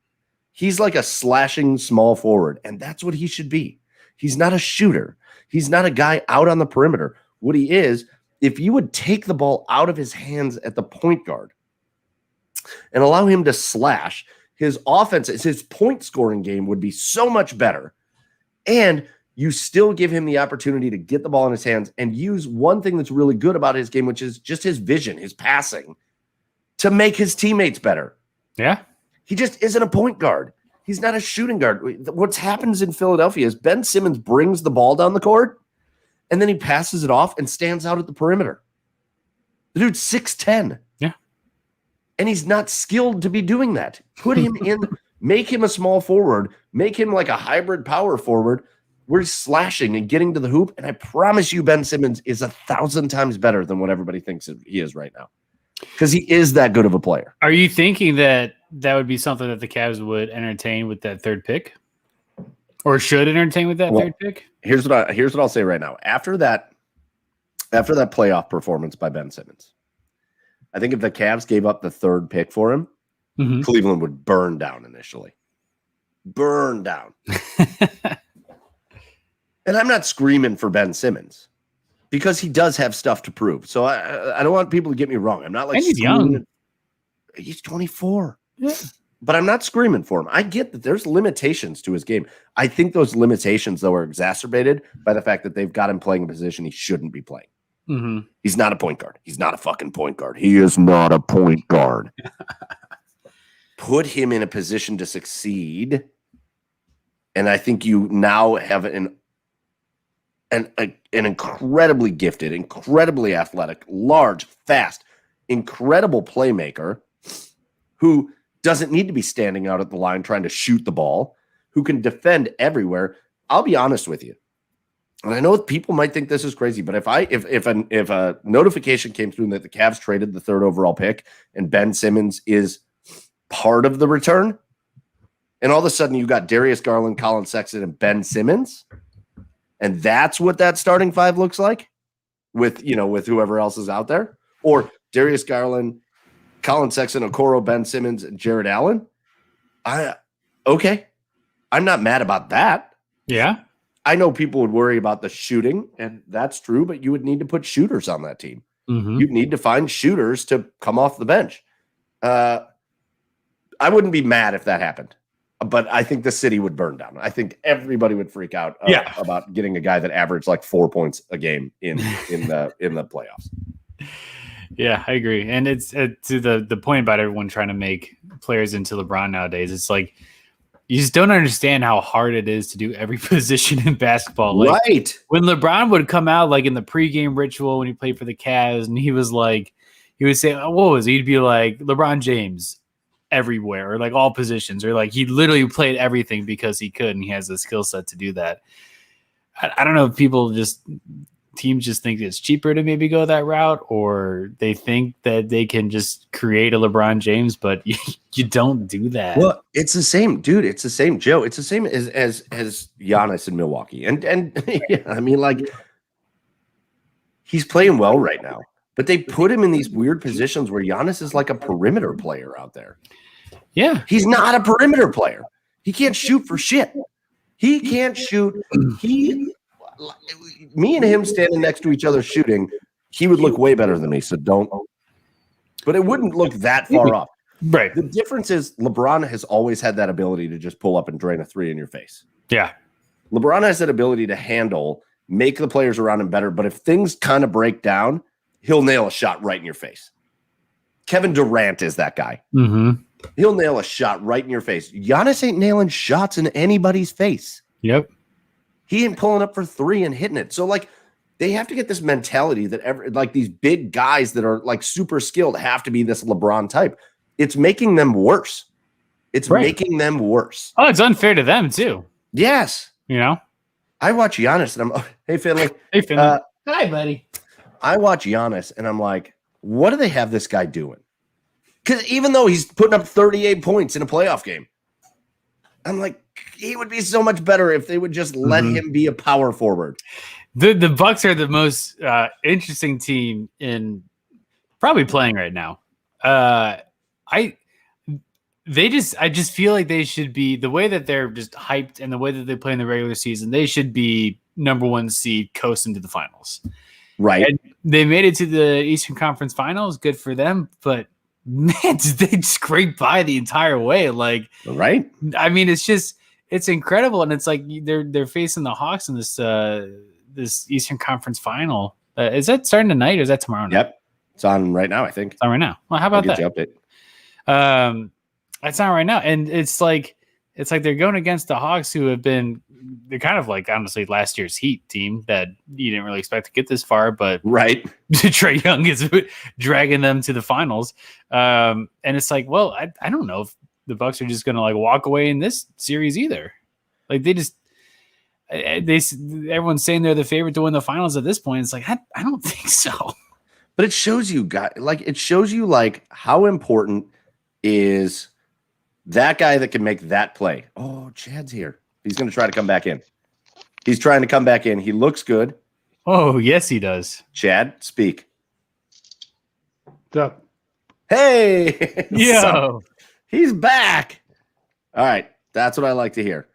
He's like a slashing small forward, and that's what he should be. He's not a shooter. He's not a guy out on the perimeter. What he is, if you would take the ball out of his hands at the point guard and allow him to slash, his offense, his point scoring game would be so much better. And you still give him the opportunity to get the ball in his hands and use one thing that's really good about his game, which is just his vision, his passing, to make his teammates better. Yeah. He just isn't a point guard. He's not a shooting guard. What happens in Philadelphia is Ben Simmons brings the ball down the court and then he passes it off and stands out at the perimeter. The dude's 6'10". Yeah. And he's not skilled to be doing that. Put him in, make him a small forward, make him like a hybrid power forward where he's slashing and getting to the hoop. And I promise you, Ben Simmons is 1,000 times better than what everybody thinks he is right now. Because he is that good of a player. Are you thinking that would be something that the Cavs would entertain with that third pick? Or should entertain with that third pick? Here's what I'll say right now. After that playoff performance by Ben Simmons, I think if the Cavs gave up the third pick for him, Mm-hmm. Cleveland would burn down initially. Burn down. And I'm not screaming for Ben Simmons because he does have stuff to prove. So I don't want people to get me wrong. I'm not like, and he's young. He's 24. Yeah. But I'm not screaming for him. I get that there's limitations to his game. I think those limitations, though, are exacerbated by the fact that they've got him playing a position he shouldn't be playing. Mm-hmm. He's not a point guard. He's not a fucking point guard. He is not a point guard. Put him in a position to succeed. And I think you now have an incredibly gifted, incredibly athletic, large, fast, incredible playmaker who doesn't need to be standing out at the line trying to shoot the ball, who can defend everywhere. I'll be honest with you. And I know people might think this is crazy, but if a notification came through that the Cavs traded the 3rd overall pick and Ben Simmons is part of the return, and all of a sudden you got Darius Garland, Colin Sexton, and Ben Simmons, and that's what that starting 5 looks like with whoever else is out there, or Darius Garland, Colin Sexton, Okoro, Ben Simmons, and Jared Allen. Okay. I'm not mad about that. Yeah. I know people would worry about the shooting, and that's true, but you would need to put shooters on that team. Mm-hmm. You'd need to find shooters to come off the bench. I wouldn't be mad if that happened. But I think the city would burn down. I think everybody would freak out about getting a guy that averaged like 4 points a game in the playoffs. Yeah, I agree. And it's to the point about everyone trying to make players into LeBron nowadays. It's like you just don't understand how hard it is to do every position in basketball. Like, right. When LeBron would come out like in the pregame ritual when he played for the Cavs, and he would say, what was it? He'd be like LeBron James everywhere, or like all positions, or like he literally played everything because he could, and he has the skill set to do that. I don't know if teams just think it's cheaper to maybe go that route, or they think that they can just create a LeBron James, but you don't do that. Well, it's the same, dude. It's the same, Joe. It's the same as Giannis in Milwaukee. And yeah, I mean, like, he's playing well right now, but they put him in these weird positions where Giannis is like a perimeter player out there. Yeah. He's not a perimeter player. He can't shoot for shit. He can't shoot. Me and him standing next to each other shooting, he would look way better than me. So don't. But it wouldn't look that far off. Right. The difference is LeBron has always had that ability to just pull up and drain a three in your face. Yeah. LeBron has that ability to handle, make the players around him better. But if things kind of break down, he'll nail a shot right in your face. Kevin Durant is that guy. Mm-hmm. He'll nail a shot right in your face. Giannis ain't nailing shots in anybody's face. Yep. He ain't pulling up for three and hitting it. So, like, they have to get this mentality that like these big guys that are like super skilled have to be this LeBron type. It's making them worse. It's making them worse. Oh, it's unfair to them too. Yes. You know, I watch Giannis and I'm, hey, Finley. Hey, Finley. Hi, buddy. I watch Giannis and I'm like, what do they have this guy doing? Because even though he's putting up 38 points in a playoff game, I'm like, he would be so much better if they would just let him be a power forward. The Bucks are the most interesting team in probably playing right now. I just feel like they should be, the way that they're just hyped and the way that they play in the regular season, they should be number one seed coasting to the finals. Right. And they made it to the Eastern Conference Finals. Good for them. But man, they scraped by the entire way. Like, right. I mean, it's incredible. And it's like they're facing the Hawks in this Eastern Conference Final. Is that starting tonight or is that tomorrow night? Yep. It's on right now, I think. It's on right now. Well, how about that? Update. It's on right now. And it's like they're going against the Hawks, who have been, they're kind of like, honestly, last year's Heat team that you didn't really expect to get this far, but right. Trae Young is dragging them to the finals. And it's like, well, I don't know if the Bucks are just going to like walk away in this series either. Like everyone's saying they're the favorite to win the finals at this point. It's like, I don't think so. But it shows you like how important is that guy that can make that play. Oh, Chad's here. He's going to try to come back in. He's trying to come back in. He looks good. Oh, yes, he does. Chad, speak. What's up? Hey. Yo. So, he's back. All right. That's what I like to hear.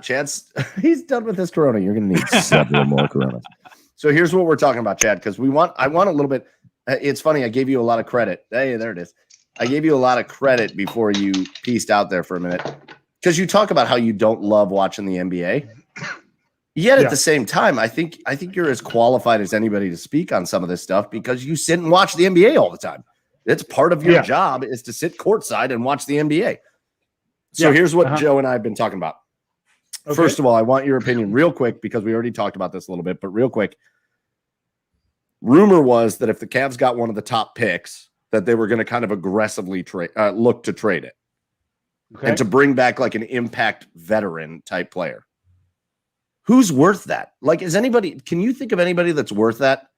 Chad's he's done with his Corona. You're going to need several more Coronas. So here's what we're talking about, Chad, because I want a little bit. It's funny. I gave you a lot of credit. Hey, there it is. I gave you a lot of credit before you pieced out there for a minute, because you talk about how you don't love watching the NBA. Yet at the same time, I think you're as qualified as anybody to speak on some of this stuff because you sit and watch the NBA all the time. It's part of your job is to sit courtside and watch the NBA. So here's what Joe and I have been talking about. Okay. First of all, I want your opinion real quick because we already talked about this a little bit, but real quick. Rumor was that if the Cavs got one of the top picks, that they were going to kind of aggressively look to trade it and to bring back like an impact veteran type player. Who's worth that? Like, can you think of anybody that's worth that?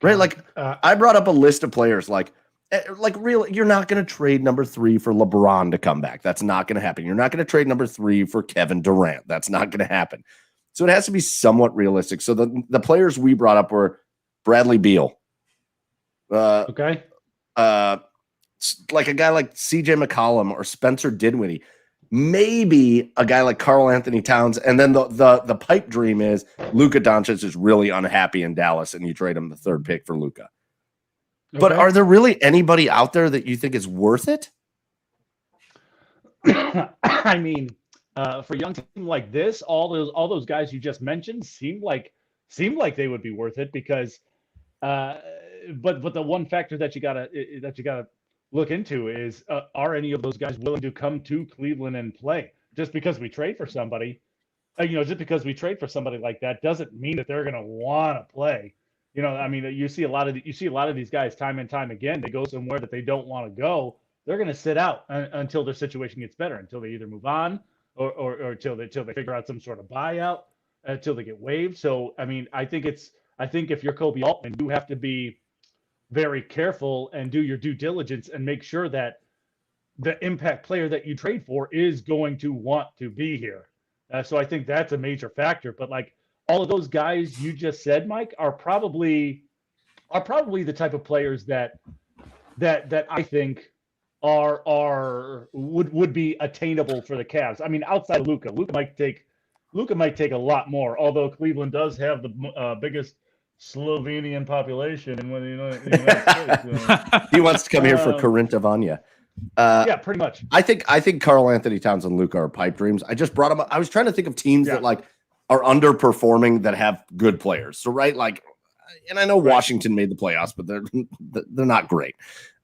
Right. Like I brought up a list of players like you're not going to trade number 3 for LeBron to come back. That's not going to happen. You're not going to trade number 3 for Kevin Durant. That's not going to happen. So it has to be somewhat realistic. So the players we brought up were Bradley Beal. Like a guy like CJ McCollum or Spencer Dinwiddie. Maybe a guy like Karl Anthony Towns. And then the pipe dream is Luka Doncic is really unhappy in Dallas and you trade him the 3rd pick for Luka. But are there really anybody out there that you think is worth it? I mean, for a young team like this, all those guys you just mentioned seemed like they would be worth it because, but the one factor that you gotta look into is are any of those guys willing to come to Cleveland and play? Just because we trade for somebody, just because we trade for somebody like that doesn't mean that they're gonna want to play. I mean, you see a lot of these guys time and time again. They go somewhere that they don't want to go. They're going to sit out until their situation gets better, until they either move on or until they figure out some sort of buyout, until they get waived. So, I mean, I think if you're Kobe Altman, you have to be very careful and do your due diligence and make sure that the impact player that you trade for is going to want to be here. So I think that's a major factor. But like all of those guys you just said, Mike, are probably the type of players that I think would be attainable for the Cavs. I mean, outside of Luka might take a lot more. Although Cleveland does have the biggest Slovenian population in the United States. He wants to come here for Corinta Vanya. Yeah, pretty much. I think Karl Anthony Towns and Luka are pipe dreams. I just brought them up. I was trying to think of teams that like are underperforming that have good players. So right, like, and I know Washington made the playoffs, but they're not great.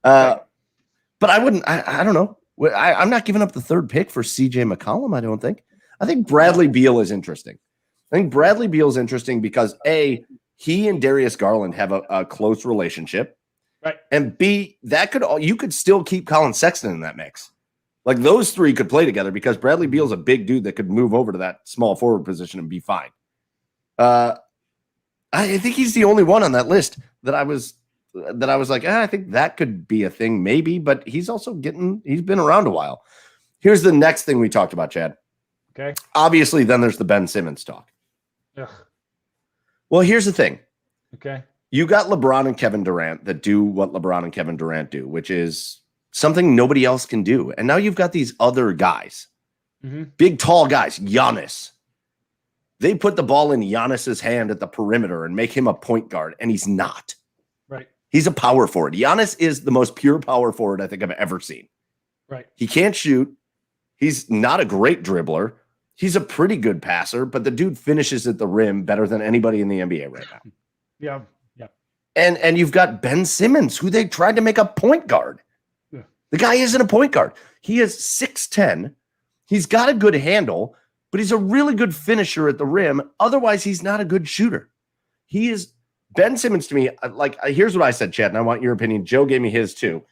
But I wouldn't. I don't know. I'm not giving up the third pick for CJ McCollum. I don't think. I think Bradley Beal is interesting. I think Bradley Beal is interesting because A, he and Darius Garland have a close relationship. Right. And B, you could still keep Colin Sexton in that mix. Like those three could play together because Bradley Beal's a big dude that could move over to that small forward position and be fine. I think he's the only one on that list that I was like, I think that could be a thing maybe, but he's been around a while. Here's the next thing we talked about, Chad. Okay. Obviously, then there's the Ben Simmons talk. Ugh. Well, here's the thing. Okay. You got LeBron and Kevin Durant that do what LeBron and Kevin Durant do, which is something nobody else can do. And now you've got these other guys, big, tall guys, Giannis. They put the ball in Giannis's hand at the perimeter and make him a point guard, and he's not. Right. He's a power forward. Giannis is the most pure power forward I think I've ever seen. Right. He can't shoot. He's not a great dribbler. He's a pretty good passer, but the dude finishes at the rim better than anybody in the NBA right now. Yeah. And you've got Ben Simmons, who they tried to make a point guard. Yeah. The guy isn't a point guard. He is 6'10". He's got a good handle, but he's a really good finisher at the rim. Otherwise, he's not a good shooter. He is Ben Simmons to me. Like, here's what I said, Chad, and I want your opinion. Joe gave me his too.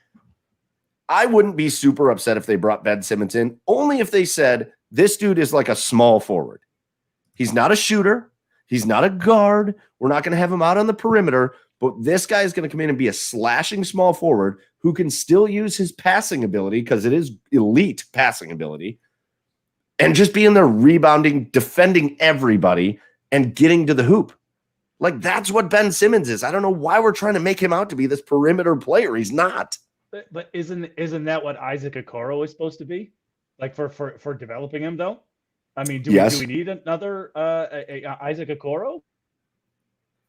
I wouldn't be super upset if they brought Ben Simmons in, only if they said, this dude is like a small forward. He's not a shooter. He's not a guard. We're not going to have him out on the perimeter. But this guy is going to come in and be a slashing small forward who can still use his passing ability because it is elite passing ability and just be in there rebounding, defending everybody and getting to the hoop. Like that's what Ben Simmons is. I don't know why we're trying to make him out to be this perimeter player. He's not. But isn't that what Isaac Okoro is supposed to be? Like for developing him though? I mean, do we need another Isaac Okoro?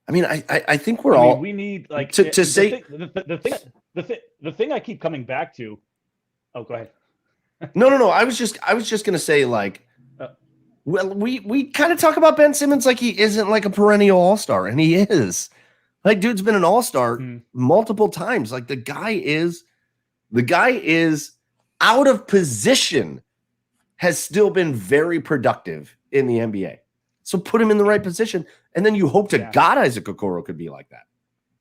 I mean, I think we need like to say the thing I keep coming back to. Oh, go ahead. No. I was just going to say like, well, we kind of talk about Ben Simmons like he isn't like a perennial all-star, and he is. Like, dude's been an all-star multiple times. Like the guy is out of position, has still been very productive in the NBA. So put him in the right position, and then you hope to God Isaac Okoro could be like that.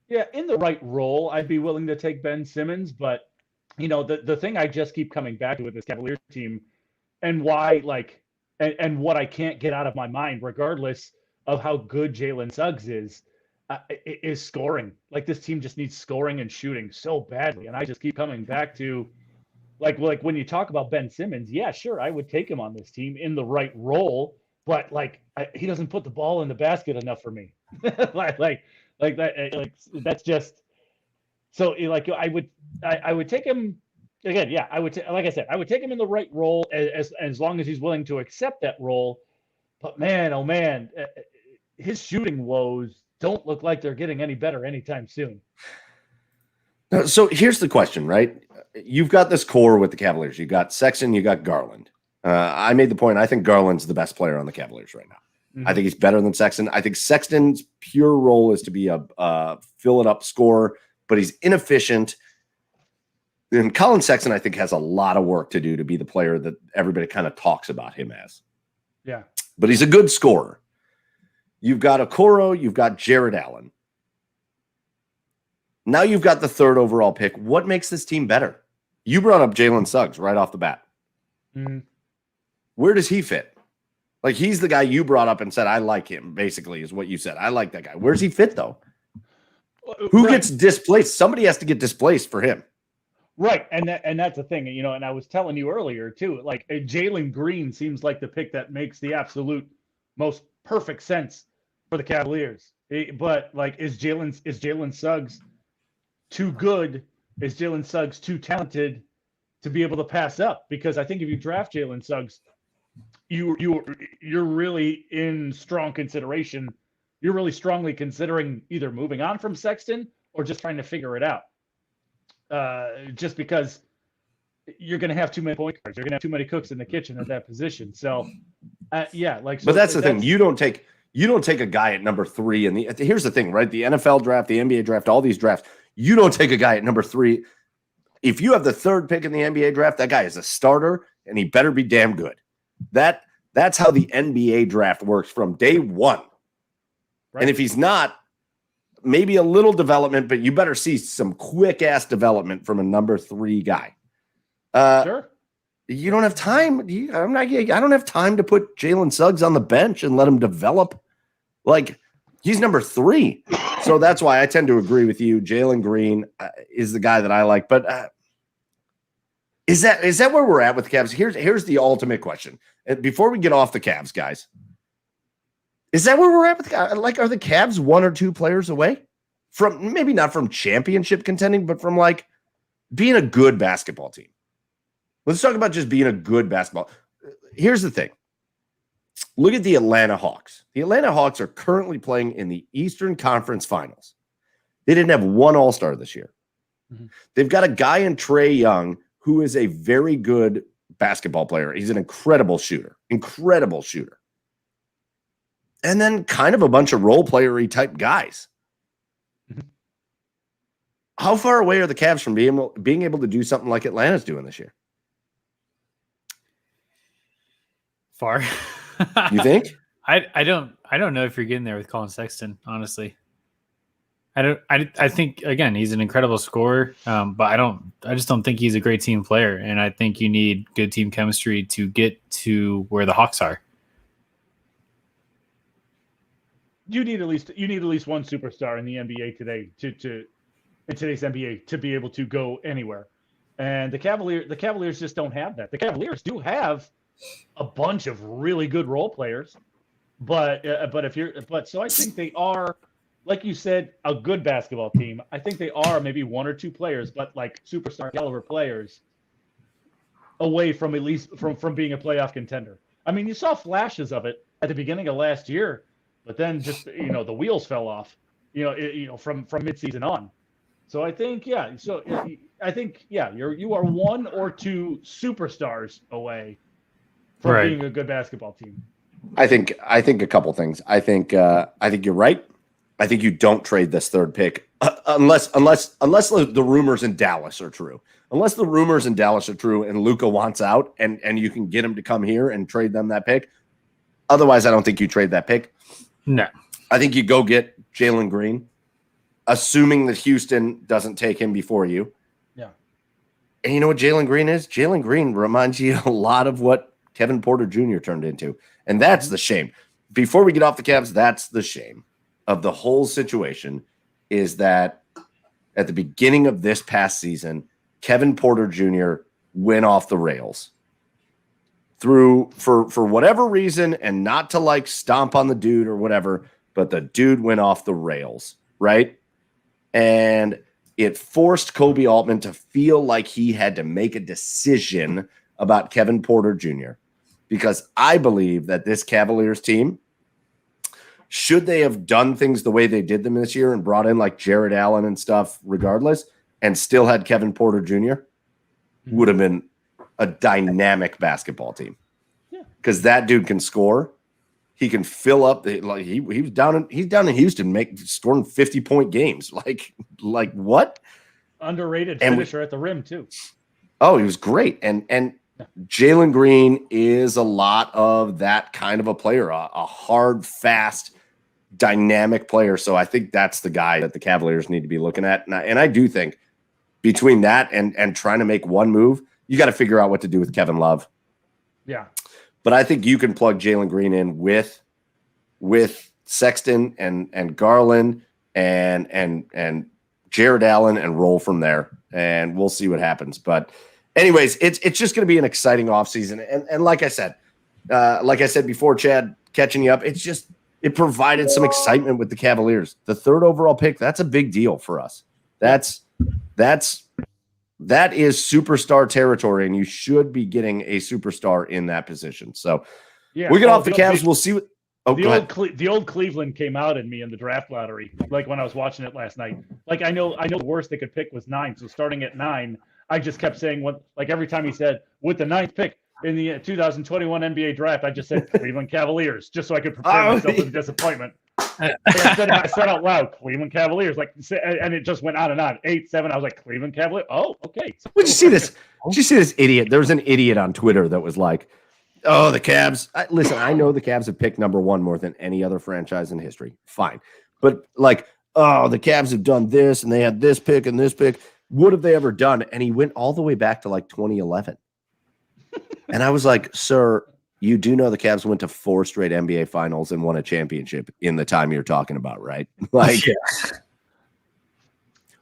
Yeah, in the right role, I'd be willing to take Ben Simmons, but the thing I just keep coming back to with this Cavaliers team, and why and what I can't get out of my mind, regardless of how good Jalen Suggs is scoring. Like this team just needs scoring and shooting so badly, and I just keep coming back to like when you talk about Ben Simmons, yeah, sure, I would take him on this team in the right role. But he doesn't put the ball in the basket enough for me. That's just so. I would take him again. Yeah, I would. Like I said, I would take him in the right role as long as he's willing to accept that role. But man, oh man, his shooting woes don't look like they're getting any better anytime soon. So here's the question, right? You've got this core with the Cavaliers. You got Sexton, you got Garland. I made the point. I think Garland's the best player on the Cavaliers right now. Mm-hmm. I think he's better than Sexton. I think Sexton's pure role is to be a fill it up scorer, but he's inefficient. And Colin Sexton, I think, has a lot of work to do to be the player that everybody kind of talks about him as. Yeah. But he's a good scorer. You've got Okoro, you've got Jared Allen. Now you've got the 3rd overall pick. What makes this team better? You brought up Jalen Suggs right off the bat. Mm-hmm. Where does he fit? Like, he's the guy you brought up and said, I like him, basically, is what you said. I like that guy. Where's he fit, though? Who gets displaced? Somebody has to get displaced for him. Right. And that's the thing, and I was telling you earlier, too, like Jalen Green seems like the pick that makes the absolute most perfect sense for the Cavaliers. But, like, is Jalen Suggs too good? Is Jalen Suggs too talented to be able to pass up? Because I think if you draft Jalen Suggs, you're really in strong consideration. You're really strongly considering either moving on from Sexton or just trying to figure it out. Just because you're going to have too many point guards, you're going to have too many cooks in the kitchen at that position. So, yeah, like. So but that's the thing. You don't take a guy at number 3. And here's the thing, right? The NFL draft, the NBA draft, all these drafts. You don't take a guy at number 3. If you have the 3rd pick in the NBA draft, that guy is a starter, and he better be damn good. That's how the NBA draft works from day one. Right. And if he's not, maybe a little development, but you better see some quick-ass development from a number 3 guy. Sure. You don't have time. I don't have time to put Jalen Suggs on the bench and let him develop. Like, he's number 3. So that's why I tend to agree with you. Jalen Green is the guy that I like. But is that where we're at with the Cavs? Here's the ultimate question. Before we get off the Cavs, guys, is that where we're at with like, are the Cavs 1 or 2 players away from, maybe not from championship contending, but from like being a good basketball team? Let's talk about just being a good basketball. Here's the thing. Look at the Atlanta Hawks. The Atlanta Hawks are currently playing in the Eastern Conference Finals. They didn't have one All-Star this year. Mm-hmm. They've got a guy in Trae Young who is a very good basketball player. He's an incredible shooter. And then kind of a bunch of role player-y type guys. Mm-hmm. How far away are the Cavs from being able to do something like Atlanta's doing this year? Far. You think? I don't know if you're getting there with Colin Sexton, honestly. I think, again, he's an incredible scorer, but I just don't think he's a great team player, and I think you need good team chemistry to get to where the Hawks are. You need at least one superstar in the NBA today in today's NBA to be able to go anywhere. And the Cavaliers just don't have that. The Cavaliers do have a bunch of really good role players, but so I think they are, like you said, a good basketball team. I think they are maybe 1 or 2 players, but like superstar caliber players, away from at least from being a playoff contender. I mean, you saw flashes of it at the beginning of last year, but then just the wheels fell off. From midseason on. So I think you are 1 or 2 superstars away from being a good basketball team. I think a couple things. I think you're right. I think you don't trade this 3rd pick unless the rumors in Dallas are true. Unless the rumors in Dallas are true and Luka wants out and you can get him to come here and trade them that pick. Otherwise, I don't think you trade that pick. No. I think you go get Jalen Green, assuming that Houston doesn't take him before you. Yeah. And you know what Jalen Green is? Jalen Green reminds you a lot of what Kevin Porter Jr. turned into. And that's the shame. Before we get off the Cavs, that's the shame of the whole situation, is that at the beginning of this past season, Kevin Porter Jr. went off the rails for whatever reason, and not to like stomp on the dude or whatever, but the dude went off the rails, right? And it forced Kobe Altman to feel like he had to make a decision about Kevin Porter Jr. Because I believe that this Cavaliers team, should they have done things the way they did them this year and brought in like Jared Allen and stuff regardless, and still had Kevin Porter Jr., would have been a dynamic basketball team. Because that dude can score. He can fill up. He was down in Houston, scoring 50-point games. Like what? Underrated finisher at the rim too. Oh, he was great. And Jalen Green is a lot of that kind of a player, a hard, fast, dynamic player. So I think that's the guy that the Cavaliers need to be looking at. And I do think between that and trying to make one move, you got to figure out what to do with Kevin Love. Yeah. But I think you can plug Jalen Green in with Sexton and Garland and Jared Allen and roll from there. And we'll see what happens. But anyways, it's just going to be an exciting offseason. And like I said before, Chad, catching you up, it provided some excitement with the Cavaliers. The 3rd overall pick, that's a big deal for us. That is superstar territory, and you should be getting a superstar in that position. So we get off the Cavs. We'll see what the old Cleveland came out in me in the draft lottery. Like when I was watching it last night, like I know the worst they could pick was 9. So starting at 9, I just kept saying every time he said with the 9th pick in the 2021 NBA draft, I just said Cleveland Cavaliers just so I could prepare myself for the disappointment. I said out loud, Cleveland Cavaliers, and it just went on and on. 8, 7. I was like, Cleveland Cavaliers. Oh, okay. So, Did you see this? Did you see this idiot? There was an idiot on Twitter that was like, "Oh, the Cavs." Listen, I know the Cavs have picked number 1 more than any other franchise in history. Fine, but oh, the Cavs have done this, and they had this pick and this pick. What have they ever done? And he went all the way back to 2011, and I was like, "Sir, you do know the Cavs went to 4 straight NBA finals and won a championship in the time you're talking about, right?"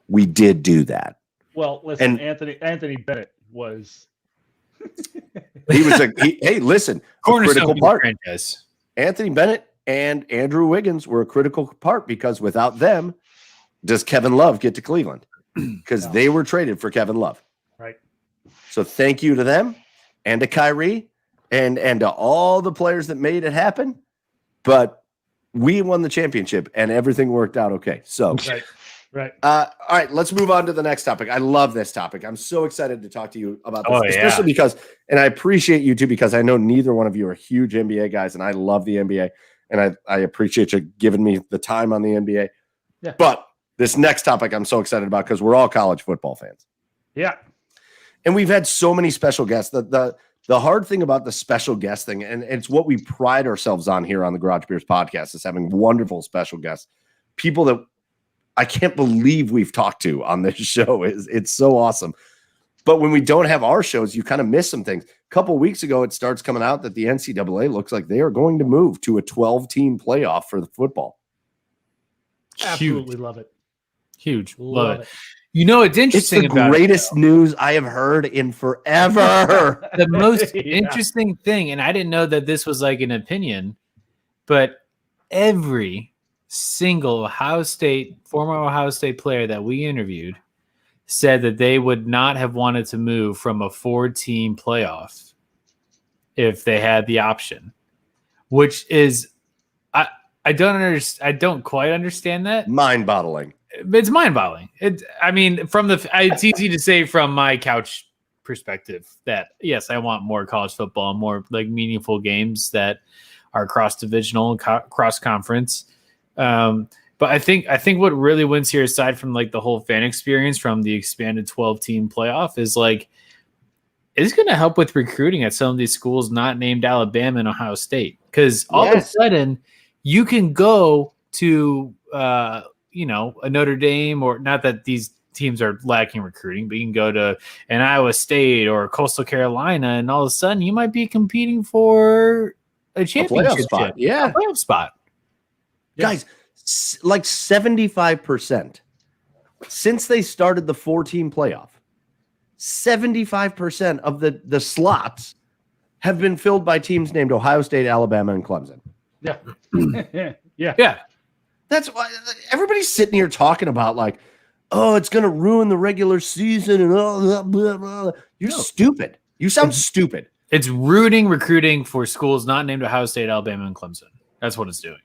We did do that. Well, listen, Anthony Bennett was. He was hey, listen, a critical part. Franchise. Anthony Bennett and Andrew Wiggins were a critical part because without them, does Kevin Love get to Cleveland? Because they were traded for Kevin Love. Right. So thank you to them and to Kyrie. And to all the players that made it happen, but we won the championship and everything worked out okay. So, right. All right, let's move on to the next topic. I love this topic. I'm so excited to talk to you about this, especially because, and I appreciate you too, because I know neither one of you are huge NBA guys, and I love the NBA, and I appreciate you giving me the time on the NBA. Yeah. But this next topic I'm so excited about because we're all college football fans. Yeah. And we've had so many special guests. The hard thing about the special guest thing, and it's what we pride ourselves on here on the Garage Beers podcast, is having wonderful special guests, people that I can't believe we've talked to on this show. It's so awesome. But when we don't have our shows, you kind of miss some things. A couple weeks ago, it starts coming out that the NCAA looks like they are going to move to a 12-team playoff for the football. Absolutely love it. Huge. Love it. You know, it's interesting. It's the greatest news I have heard in forever. The most interesting thing, and I didn't know that this was like an opinion, but every single former Ohio State player that we interviewed said that they would not have wanted to move from a 4-team playoff if they had the option, which is, I don't quite understand that. Mind-boggling. It's mind-boggling. It's easy to say from my couch perspective that yes, I want more college football and more meaningful games that are cross-divisional, cross-conference. But I think what really wins here, aside from the whole fan experience from the expanded 12-team playoff, is it's going to help with recruiting at some of these schools not named Alabama and Ohio State, because all of a sudden you can go to a Notre Dame, or not that these teams are lacking recruiting, but you can go to an Iowa State or Coastal Carolina, and all of a sudden you might be competing for a championship spot. Yeah. A playoff spot. Guys, 75% since they started the 4-team playoff, 75% of the slots have been filled by teams named Ohio State, Alabama, and Clemson. Yeah. Yeah. That's why everybody's sitting here talking about it's going to ruin the regular season and all that. Blah, blah. You're stupid. You sound stupid. It's ruining recruiting for schools not named Ohio State, Alabama, and Clemson. That's what it's doing.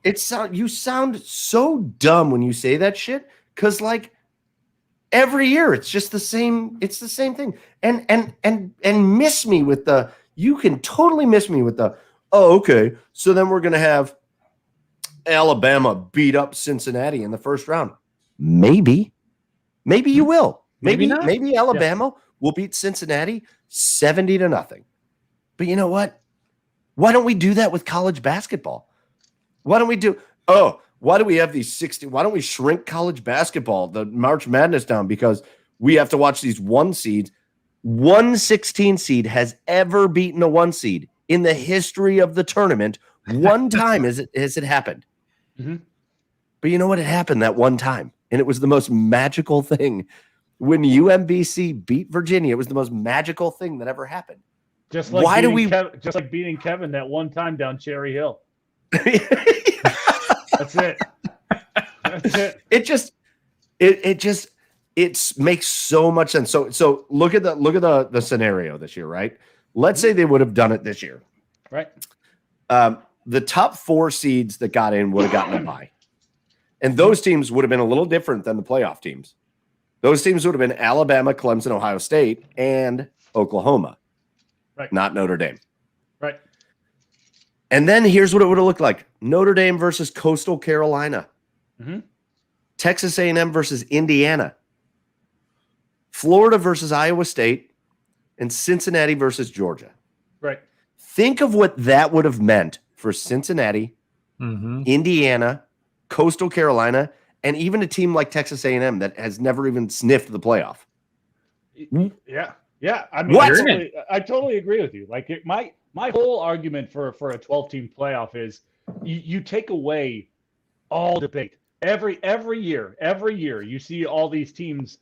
You sound so dumb when you say that shit, because Every year, it's just the same. It's the same thing. And miss me with the. You can totally miss me with the. Oh, okay. So then we're gonna have Alabama beat up Cincinnati in the first round. Maybe you will. Maybe Alabama will beat Cincinnati 70-0. But you know what? Why don't we do that with college basketball? Why don't we do? Oh, why do we have these 60? Why don't we shrink college basketball, the March Madness down, because we have to watch these 1 seeds? 1 16 seed has ever beaten a 1 seed in the history of the tournament. One time has it happened. Mm-hmm. But you know what? It happened that one time, and it was the most magical thing. When UMBC beat Virginia, it was the most magical thing that ever happened. Just like just like beating Kevin that one time down Cherry Hill. That's it. That's it. It makes so much sense. So look at the scenario this year, right? Let's say they would have done it this year. Right. The top 4 seeds that got in would have gotten a bye. And those teams would have been a little different than the playoff teams. Those teams would have been Alabama, Clemson, Ohio State, and Oklahoma. Right. Not Notre Dame. Right. And then here's what it would have looked like. Notre Dame versus Coastal Carolina. Mm-hmm. Texas A&M versus Indiana. Florida versus Iowa State. And Cincinnati versus Georgia. Right. Think of what that would have meant for Cincinnati, Indiana, Coastal Carolina, and even a team like Texas A&M that has never even sniffed the playoff. Yeah. I mean, I totally agree with you. Like my whole argument for a 12-team playoff is you take away all debate. Every year you see all these teams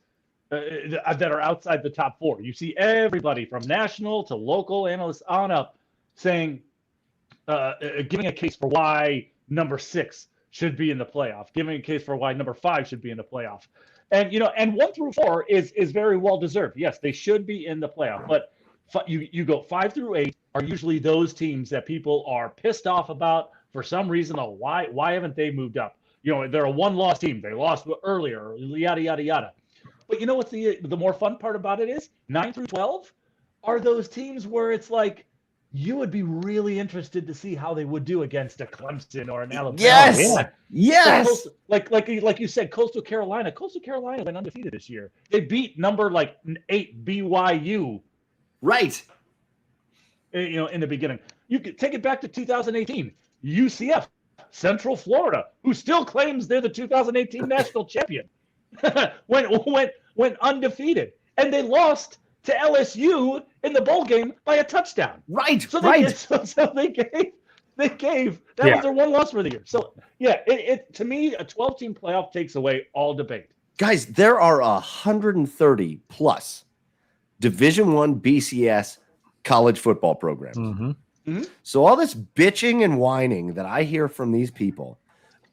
that are outside the top 4. You see everybody from national to local analysts on up saying, giving a case for why number 6 should be in the playoff, giving a case for why number 5 should be in the playoff. And, and 1 through 4 is very well deserved. Yes, they should be in the playoff, but you go 5 through 8 are usually those teams that people are pissed off about for some reason. Oh, why haven't they moved up? They're a 1-loss team. They lost earlier, yada, yada, yada. But you know what's the more fun part about it is 9 through 12 are those teams where it's like, you would be really interested to see how they would do against a Clemson or an Alabama. Yes. So like you said, Coastal Carolina been undefeated this year. They beat number 8 BYU. Right. In the beginning. You could take it back to 2018. UCF, Central Florida, who still claims they're the 2018 national champion, went undefeated, and they lost to LSU in the bowl game by a touchdown. Right. So they gave that was their 1 loss for the year. So yeah, it to me, a 12-team playoff takes away all debate. Guys, there are 130 plus Division I BCS college football programs. Mm-hmm. So all this bitching and whining that I hear from these people,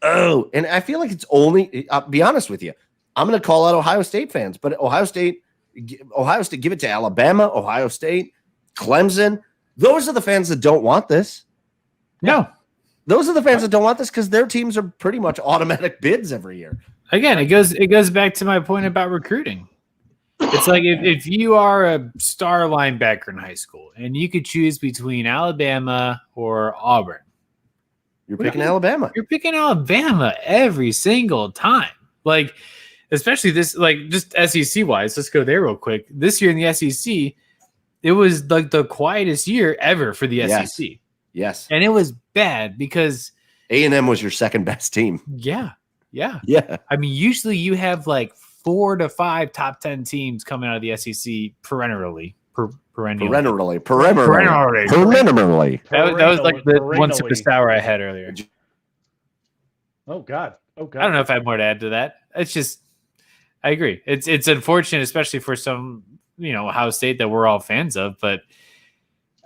and I feel like it's only, I'll be honest with you, I'm going to call out Ohio State fans, but Ohio State, give it to Alabama, Ohio State, Clemson. Those are the fans that don't want this. No. Those are the fans that don't want this because their teams are pretty much automatic bids every year. Again, it goes back to my point about recruiting. It's like if you are a star linebacker in high school and you could choose between Alabama or Auburn. You're picking Alabama. You're picking Alabama every single time. Like, especially this, like just SEC wise, let's go there real quick. This year in the SEC, it was like the quietest year ever for the SEC. Yes. And it was bad because A&M was your second best team. Yeah. I mean, usually you have like 4 to 5 top 10 teams coming out of the SEC perennially. Perennially. That was like the one sip of sour I had earlier. Oh God. I don't know if I have more to add to that. It's just, I agree. It's unfortunate, especially for some, Ohio State that we're all fans of, but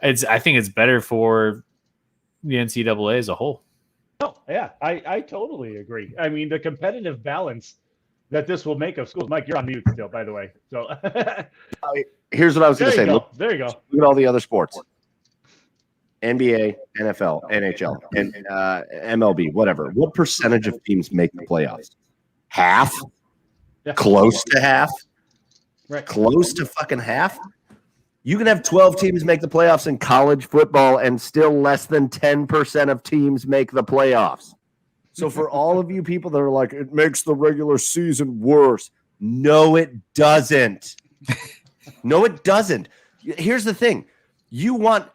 I think it's better for the NCAA as a whole. Oh yeah, I totally agree. I mean, the competitive balance that this will make of schools. Mike, you're on mute still, by the way. So here's what I was going to say. There you go. Look at all the other sports. NBA, NFL, NHL, and MLB, whatever. What percentage of teams make the playoffs? Half? close to half, Right. close to fucking half. You can have 12 teams make the playoffs in college football and still less than 10% of teams make the playoffs. So for all of you people that are like, it makes the regular season worse. No, it doesn't. No, it doesn't. Here's the thing. You want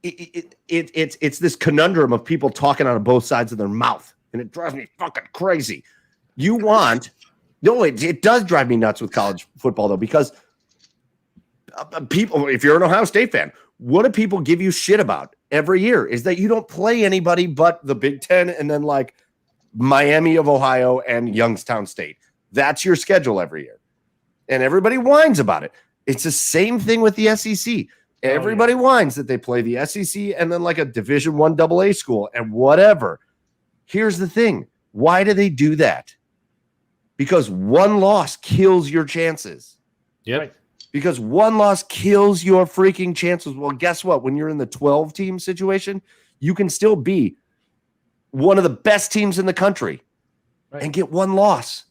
it's this conundrum of people talking out of both sides of their mouth, and it drives me fucking crazy. You want it does drive me nuts with college football though, because people, if you're an Ohio State fan, what do people give you shit about every year is that you don't play anybody but the Big Ten and then like Miami of Ohio and Youngstown State. That's your schedule every year. And everybody whines about it. It's the same thing with the SEC. Everybody whines that they play the SEC and then like a Division I AA school and whatever. Here's the thing. Why do they do that? Because one loss kills your chances. Yep. Right. Because one loss kills your freaking chances. Well, guess what? When you're in the 12-team situation, you can still be one of the best teams in the country and get one loss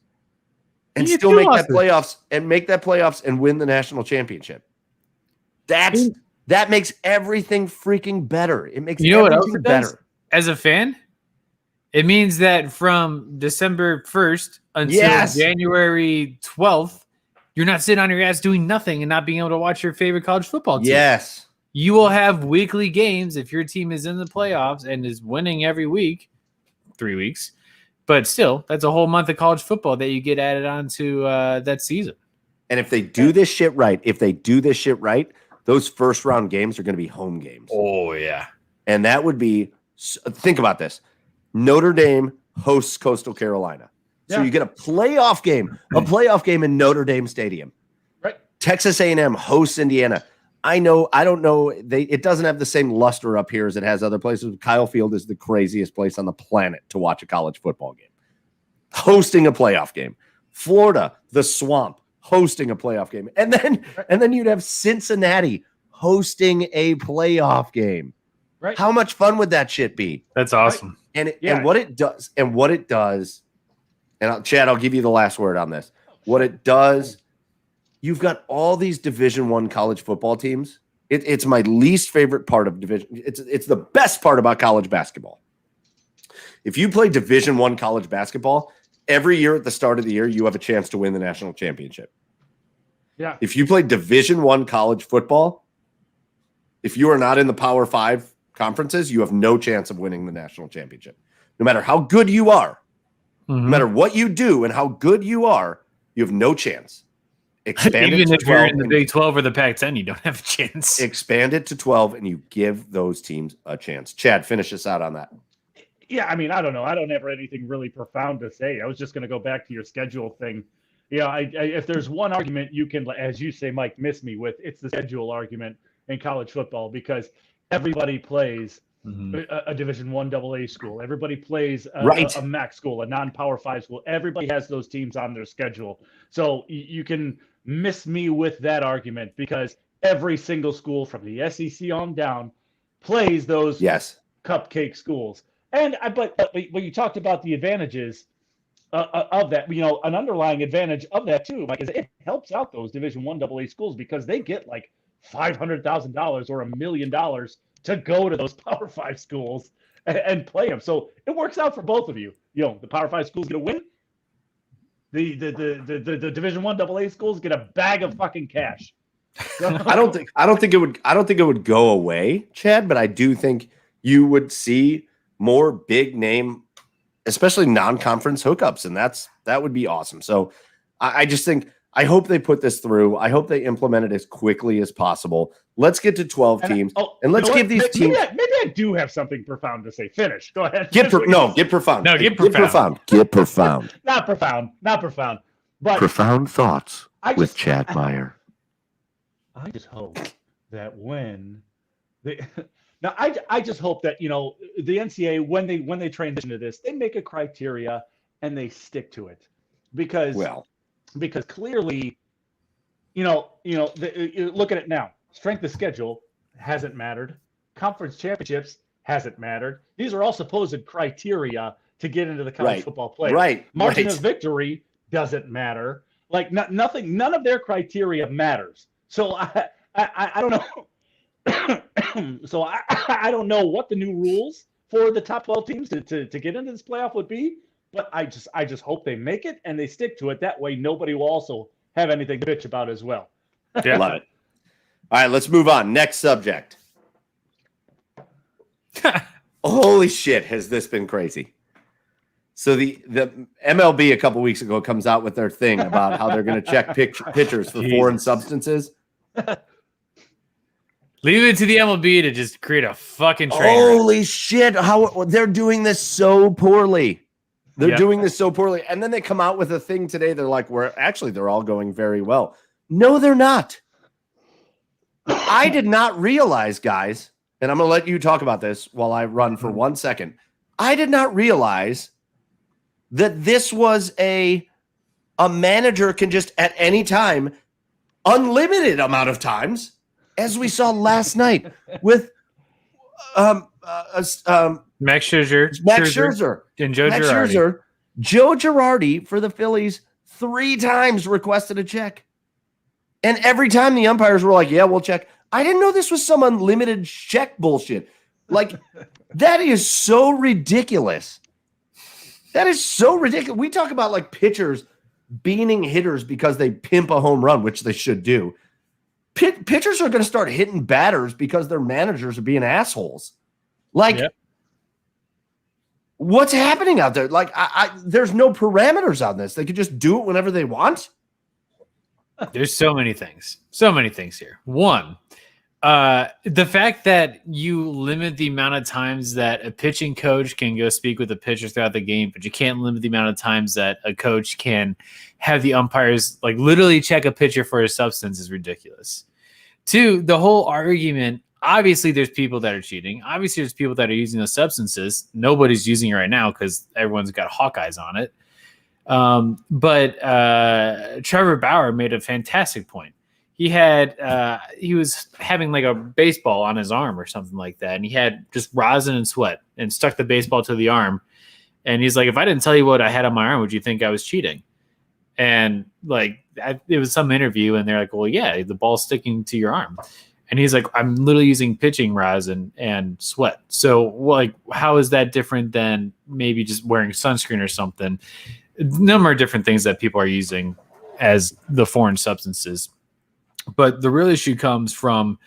and still make that playoffs and win the national championship. That makes everything freaking better. It makes everything better. As a fan, it means that from December 1st until January 12th, you're not sitting on your ass doing nothing and not being able to watch your favorite college football team. Yes. You will have weekly games if your team is in the playoffs and is winning every week, 3 weeks. But still, that's a whole month of college football that you get added on to that season. And if they do this shit right, those first round games are going to be home games. Oh, yeah. And that would be, think about this. Notre Dame hosts Coastal Carolina. So you get a playoff game in Notre Dame Stadium. Right. Texas A&M hosts Indiana. I don't know. It doesn't have the same luster up here as it has other places. Kyle Field is the craziest place on the planet to watch a college football game. Hosting a playoff game. Florida, the Swamp, hosting a playoff game. And then you'd have Cincinnati hosting a playoff game. Right. How much fun would that shit be? That's awesome. Right. And what it does, and Chad, I'll give you the last word on this. What it does, you've got all these Division I college football teams. It's my least favorite part of division. It's the best part about college basketball. If you play Division I college basketball, every year at the start of the year, you have a chance to win the national championship. Yeah. If you play Division I college football, if you are not in the Power 5 conferences, you have no chance of winning the national championship. No matter how good you are, no matter what you do and how good you are, you have no chance. Expand Even it to if you're 12 in the Big 12 or the Pac-10, you don't have a chance. Expand it to 12 and you give those teams a chance. Chad, finish us out on that. Yeah, I mean, I don't know. I don't have anything really profound to say. I was just going to go back to your schedule thing. Yeah, if there's one argument you can, as you say, Mike, miss me with, it's the schedule argument in college football, because everybody plays a Division I AA school. Everybody plays a MAC school, a non-Power 5 school. Everybody has those teams on their schedule. So you can miss me with that argument, because every single school from the SEC on down plays those cupcake schools. And but when you talked about the advantages of that, an underlying advantage of that too, Mike, is it helps out those Division I AA schools, because they get like $500,000 or $1 million to go to those Power 5 schools and play them. So it works out for both of you. The Power 5 schools get a win. The Division I AA schools get a bag of fucking cash. I don't think it would go away, Chad, but I do think you would see more big name, especially non-conference hookups, and that would be awesome. So I just think, I hope they put this through. I hope they implement it as quickly as possible. Let's get to 12 teams, and let's give these teams. Maybe I do have something profound to say. Finish. Go ahead. Get profound. No, get profound. Get profound. Not profound. But profound thoughts with Chad Meyer. I just hope that when I just hope that the NCAA, when they transition to this, they make a criteria and they stick to it, because clearly, look at it now. Strength of schedule hasn't mattered. Conference championships hasn't mattered. These are all supposed criteria to get into the college football playoff. Right. Margin of victory doesn't matter. Like nothing, none of their criteria matters. So I don't know. So I don't know what the new rules for the top 12 teams to get into this playoff would be. But I just hope they make it and they stick to it. That way, nobody will also have anything to bitch about as well. Yeah. Love it. All right, let's move on. Next subject. Holy shit, has this been crazy? So the MLB a couple weeks ago comes out with their thing about how they're going to check pitchers for foreign substances. Leave it to the MLB to just create a fucking train. Holy shit, how they're doing this so poorly. They're doing this so poorly. And then they come out with a thing today. They're like, they're all going very well. No, they're not. I did not realize, guys, and I'm going to let you talk about this while I run for 1 second. I did not realize that this was a manager can just at any time, unlimited amount of times, as we saw last night with Max Scherzer, and Joe Max Girardi. Scherzer, Joe Girardi for the Phillies 3 times requested a check. And every time the umpires were like, yeah, we'll check. I didn't know this was some unlimited check bullshit. Like, that is so ridiculous. That is so ridiculous. We talk about like pitchers beaning hitters because they pimp a home run, which they should do. Pitchers are going to start hitting batters because their managers are being assholes. Like, what's happening out there? Like, there's no parameters on this. They could just do it whenever they want. There's so many things. So many things here. One, the fact that you limit the amount of times that a pitching coach can go speak with the pitcher throughout the game, but you can't limit the amount of times that a coach can have the umpires like literally check a pitcher for a substance is ridiculous. Two, the whole argument, obviously there's people that are cheating. Obviously there's people that are using those substances. Nobody's using it right now because everyone's got Hawkeyes on it. But Trevor Bauer made a fantastic point. He was having like a baseball on his arm or something like that. And he had just rosin and sweat and stuck the baseball to the arm. And he's like, if I didn't tell you what I had on my arm, would you think I was cheating? And like, it was some interview and they're like, well, yeah, the ball's sticking to your arm. And he's like, I'm literally using pitching rosin and sweat. So like, how is that different than maybe just wearing sunscreen or something? A number of different things that people are using as the foreign substances. But the real issue comes from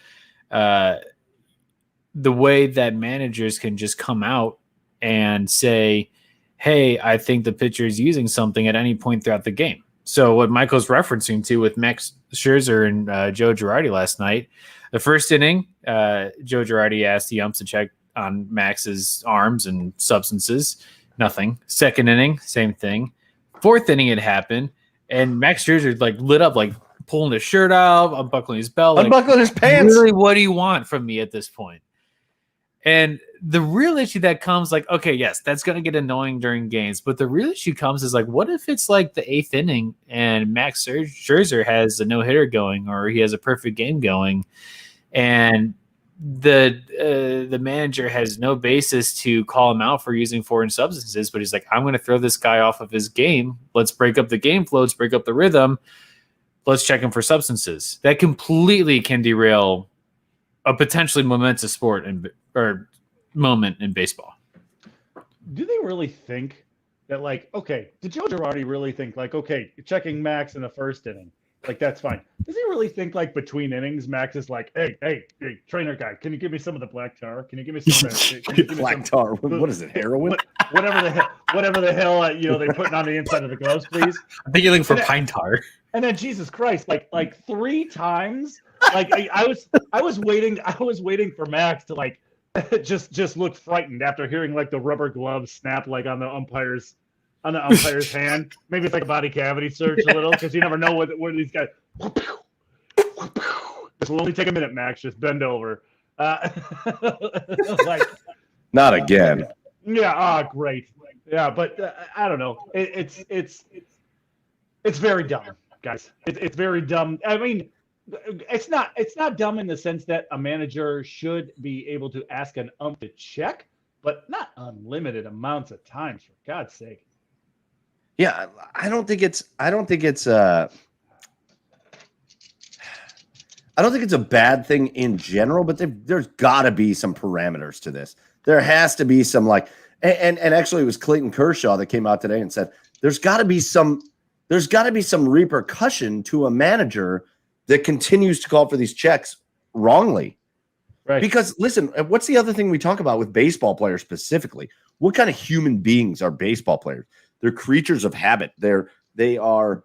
the way that managers can just come out and say, hey, I think the pitcher is using something at any point throughout the game. So what Michael's referencing to with Max Scherzer and Joe Girardi last night, the first inning, Joe Girardi asked the umps to check on Max's arms and substances. Nothing. Second inning, same thing. Fourth inning, it happened, and Max Scherzer like lit up, like pulling his shirt off, unbuckling his belt, unbuckling his pants. Really, what do you want from me at this point? And the real issue that comes, like, okay, yes, that's going to get annoying during games, but the real issue comes is like, what if it's like the 8th inning and Max Scherzer has a no-hitter going, or he has a perfect game going, and the manager has no basis to call him out for using foreign substances, but he's like, I'm going to throw this guy off of his game. Let's break up the game flow. Let's break up the rhythm. Let's check him for substances. That completely can derail a potentially momentous sport or moment in baseball. Do they really think that, like, okay, did Joe Girardi really think, like, okay, checking Max in the first inning, like, that's fine? Does he really think, like, between innings, Max is like, hey, trainer guy, can you give me some of the black tar? Can you give me some of that? Black tar? What is it, heroin? Whatever the hell, they're putting on the inside of the gloves, please. I think you're looking for pine tar. And then Jesus Christ, like 3 times, like I was waiting for Max to like just look frightened after hearing like the rubber glove snap like on the umpire's hand. Maybe it's like a body cavity search a little because you never know where these guys. This will only take a minute, Max. Just bend over. Like, not again. Yeah. Great. Yeah, but I don't know. It's very dumb, guys. It's very dumb. I mean, it's not dumb in the sense that a manager should be able to ask an ump to check, but not unlimited amounts of times, for God's sake. Yeah, I don't think it's a bad thing in general, but there's got to be some parameters to this. There has to be some and actually it was Clayton Kershaw that came out today and said there's got to be some repercussion to a manager that continues to call for these checks wrongly. Right. Because listen, what's the other thing we talk about with baseball players specifically? What kind of human beings are baseball players? They're creatures of habit. They have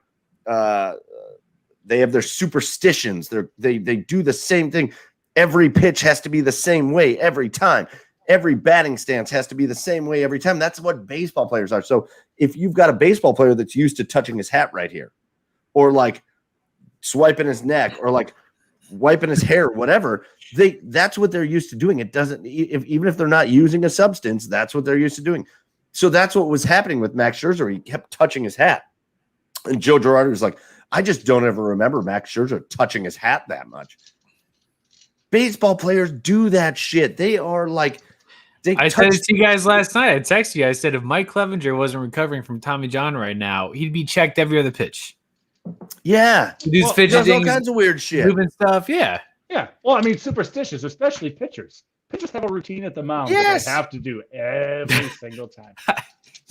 their superstitions. They do the same thing. Every pitch has to be the same way every time. Every batting stance has to be the same way every time. That's what baseball players are. So if you've got a baseball player that's used to touching his hat right here, or like swiping his neck, or like wiping his hair, whatever, that's what they're used to doing. It doesn't, even if they're not using a substance, that's what they're used to doing. So that's what was happening with Max Scherzer. He kept touching his hat. And Joe Girardi was like, I just don't ever remember Max Scherzer touching his hat that much. Baseball players do that shit. They are like, I said it to you guys last night. I texted you. I said if Mike Clevenger wasn't recovering from Tommy John right now, he'd be checked every other pitch. Yeah. He's fidgeting, there's all kinds of weird shit. moving stuff. Yeah. Yeah. Well, I mean, superstitious, especially pitchers. Pitchers have a routine at the mound that they have to do every single time.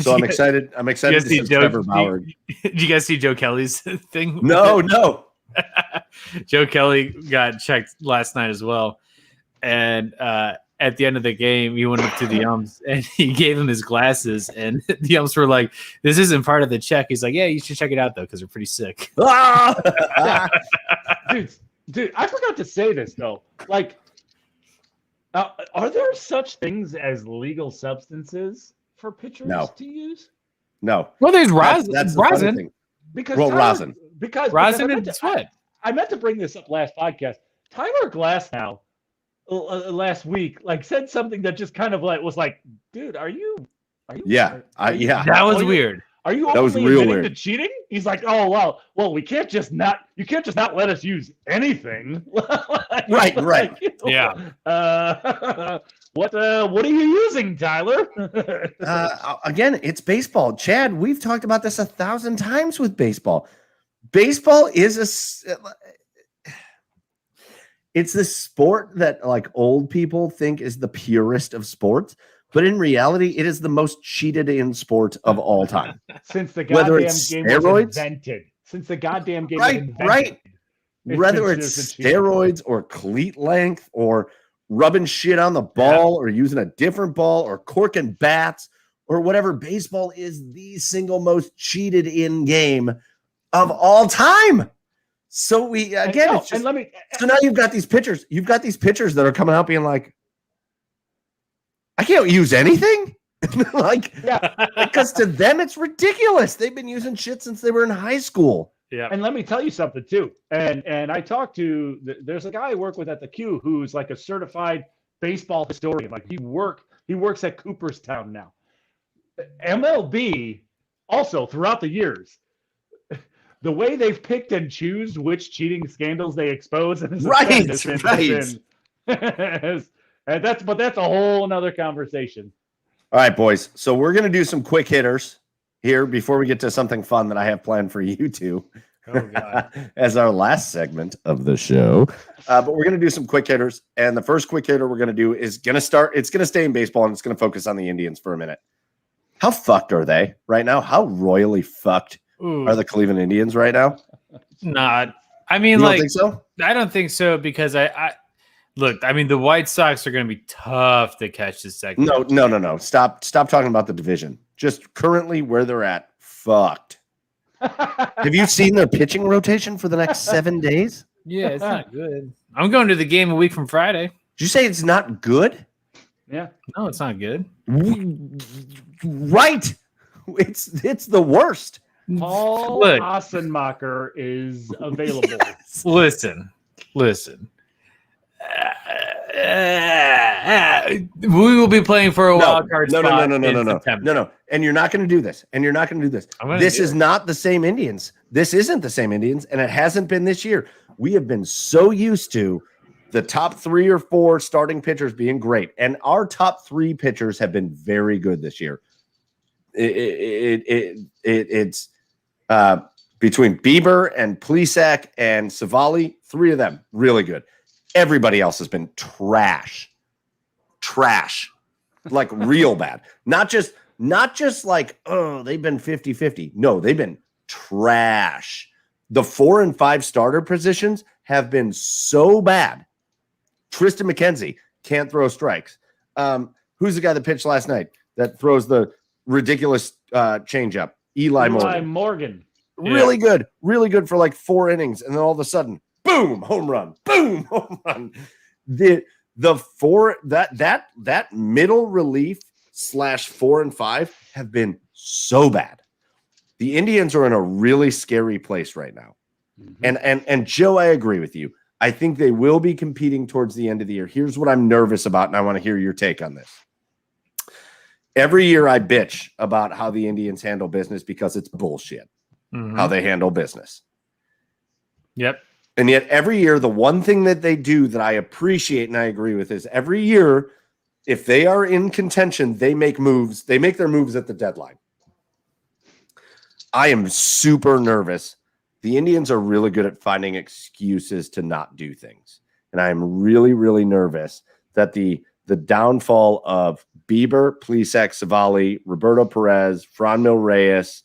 So I'm excited. I'm excited to see Trevor Bauer. Did you guys see Joe Kelly's thing? No. Joe Kelly got checked last night as well. And at the end of the game, he went up to the umps and he gave him his glasses. And the umps were like, this isn't part of the check. He's like, yeah, you should check it out, though, because they're pretty sick. Dude, I forgot to say this, though. Like, are there such things as legal substances for pitchers to use? No. Well, there's rosin. That's rosin. Because rosin. Because rosin and sweat. I meant to bring this up last podcast. Tyler Glasnow last week said something that just kind of was like, dude, are you yeah. That was weird. Are you openly admitting to cheating? He's like, oh well, you can't just not let us use anything. Right. Yeah. What are you using, Tyler? Again, it's baseball. Chad, we've talked about this 1,000 times with baseball. Baseball is it's the sport that old people think is the purest of sports, but in reality, it is the most cheated in sport of all time. Since the goddamn game was invented. Since the goddamn game was invented. Right. Whether it's steroids or cleat length or rubbing shit on the ball or using a different ball or corking bats or whatever, baseball is the single most cheated in game of all time. So so now you've got these pitchers. You've got these pitchers that are coming out being like, I can't use anything. Because to them it's ridiculous. They've been using shit since they were in high school. Yeah. And let me tell you something too. And I talked to there's a guy I work with at the Q who's a certified baseball historian. He works at Cooperstown now. MLB also throughout the years, the way they've picked and choose which cheating scandals they expose, and that's a whole another conversation. All right, boys. So we're gonna do some quick hitters here before we get to something fun that I have planned for you two as our last segment of the show. But we're gonna do some quick hitters, and the first quick hitter we're gonna do is gonna stay in baseball, and it's gonna focus on the Indians for a minute. How fucked are they right now? How royally fucked are the Cleveland Indians right now? Not. I mean, you don't think so? I don't think so because I look. I mean, the White Sox are going to be tough to catch this second. No. Stop talking about the division. Just currently where they're at. Fucked. Have you seen their pitching rotation for the next 7 days? Yeah, it's not good. I'm going to the game a week from Friday. Did you say it's not good? Yeah. No, it's not good. Right. It's the worst. Paul Hassenmacher is available. Listen. We will be playing for a wild card spot. No. And you're not going to do this. This is not the same Indians. This isn't the same Indians, and it hasn't been this year. We have been so used to the top 3 or 4 starting pitchers being great, and our top 3 pitchers have been very good this year. It's between Bieber and Plesac and Savali, 3 of them really good. Everybody else has been trash, like real bad. Not just like, oh, they've been 50-50. No, they've been trash. The 4 and 5 starter positions have been so bad. Tristan McKenzie can't throw strikes. Who's the guy that pitched last night that throws the ridiculous changeup? Eli Morgan. Really good for like 4 innings, and then all of a sudden, boom, home run, boom, home run. The 4 that middle relief / 4 and 5 have been so bad. The Indians are in a really scary place right now. Mm-hmm. And Joe, I agree with you. I think they will be competing towards the end of the year. Here's what I'm nervous about, and I want to hear your take on this. Every year I bitch about how the Indians handle business because it's bullshit, how they handle business. Yep. And yet every year, the one thing that they do that I appreciate and I agree with is every year, if they are in contention, they make moves. They make their moves at the deadline. I am super nervous. The Indians are really good at finding excuses to not do things. And I am really, really nervous that the downfall of Bieber, Plesac, Savali, Roberto Perez, Franmil Reyes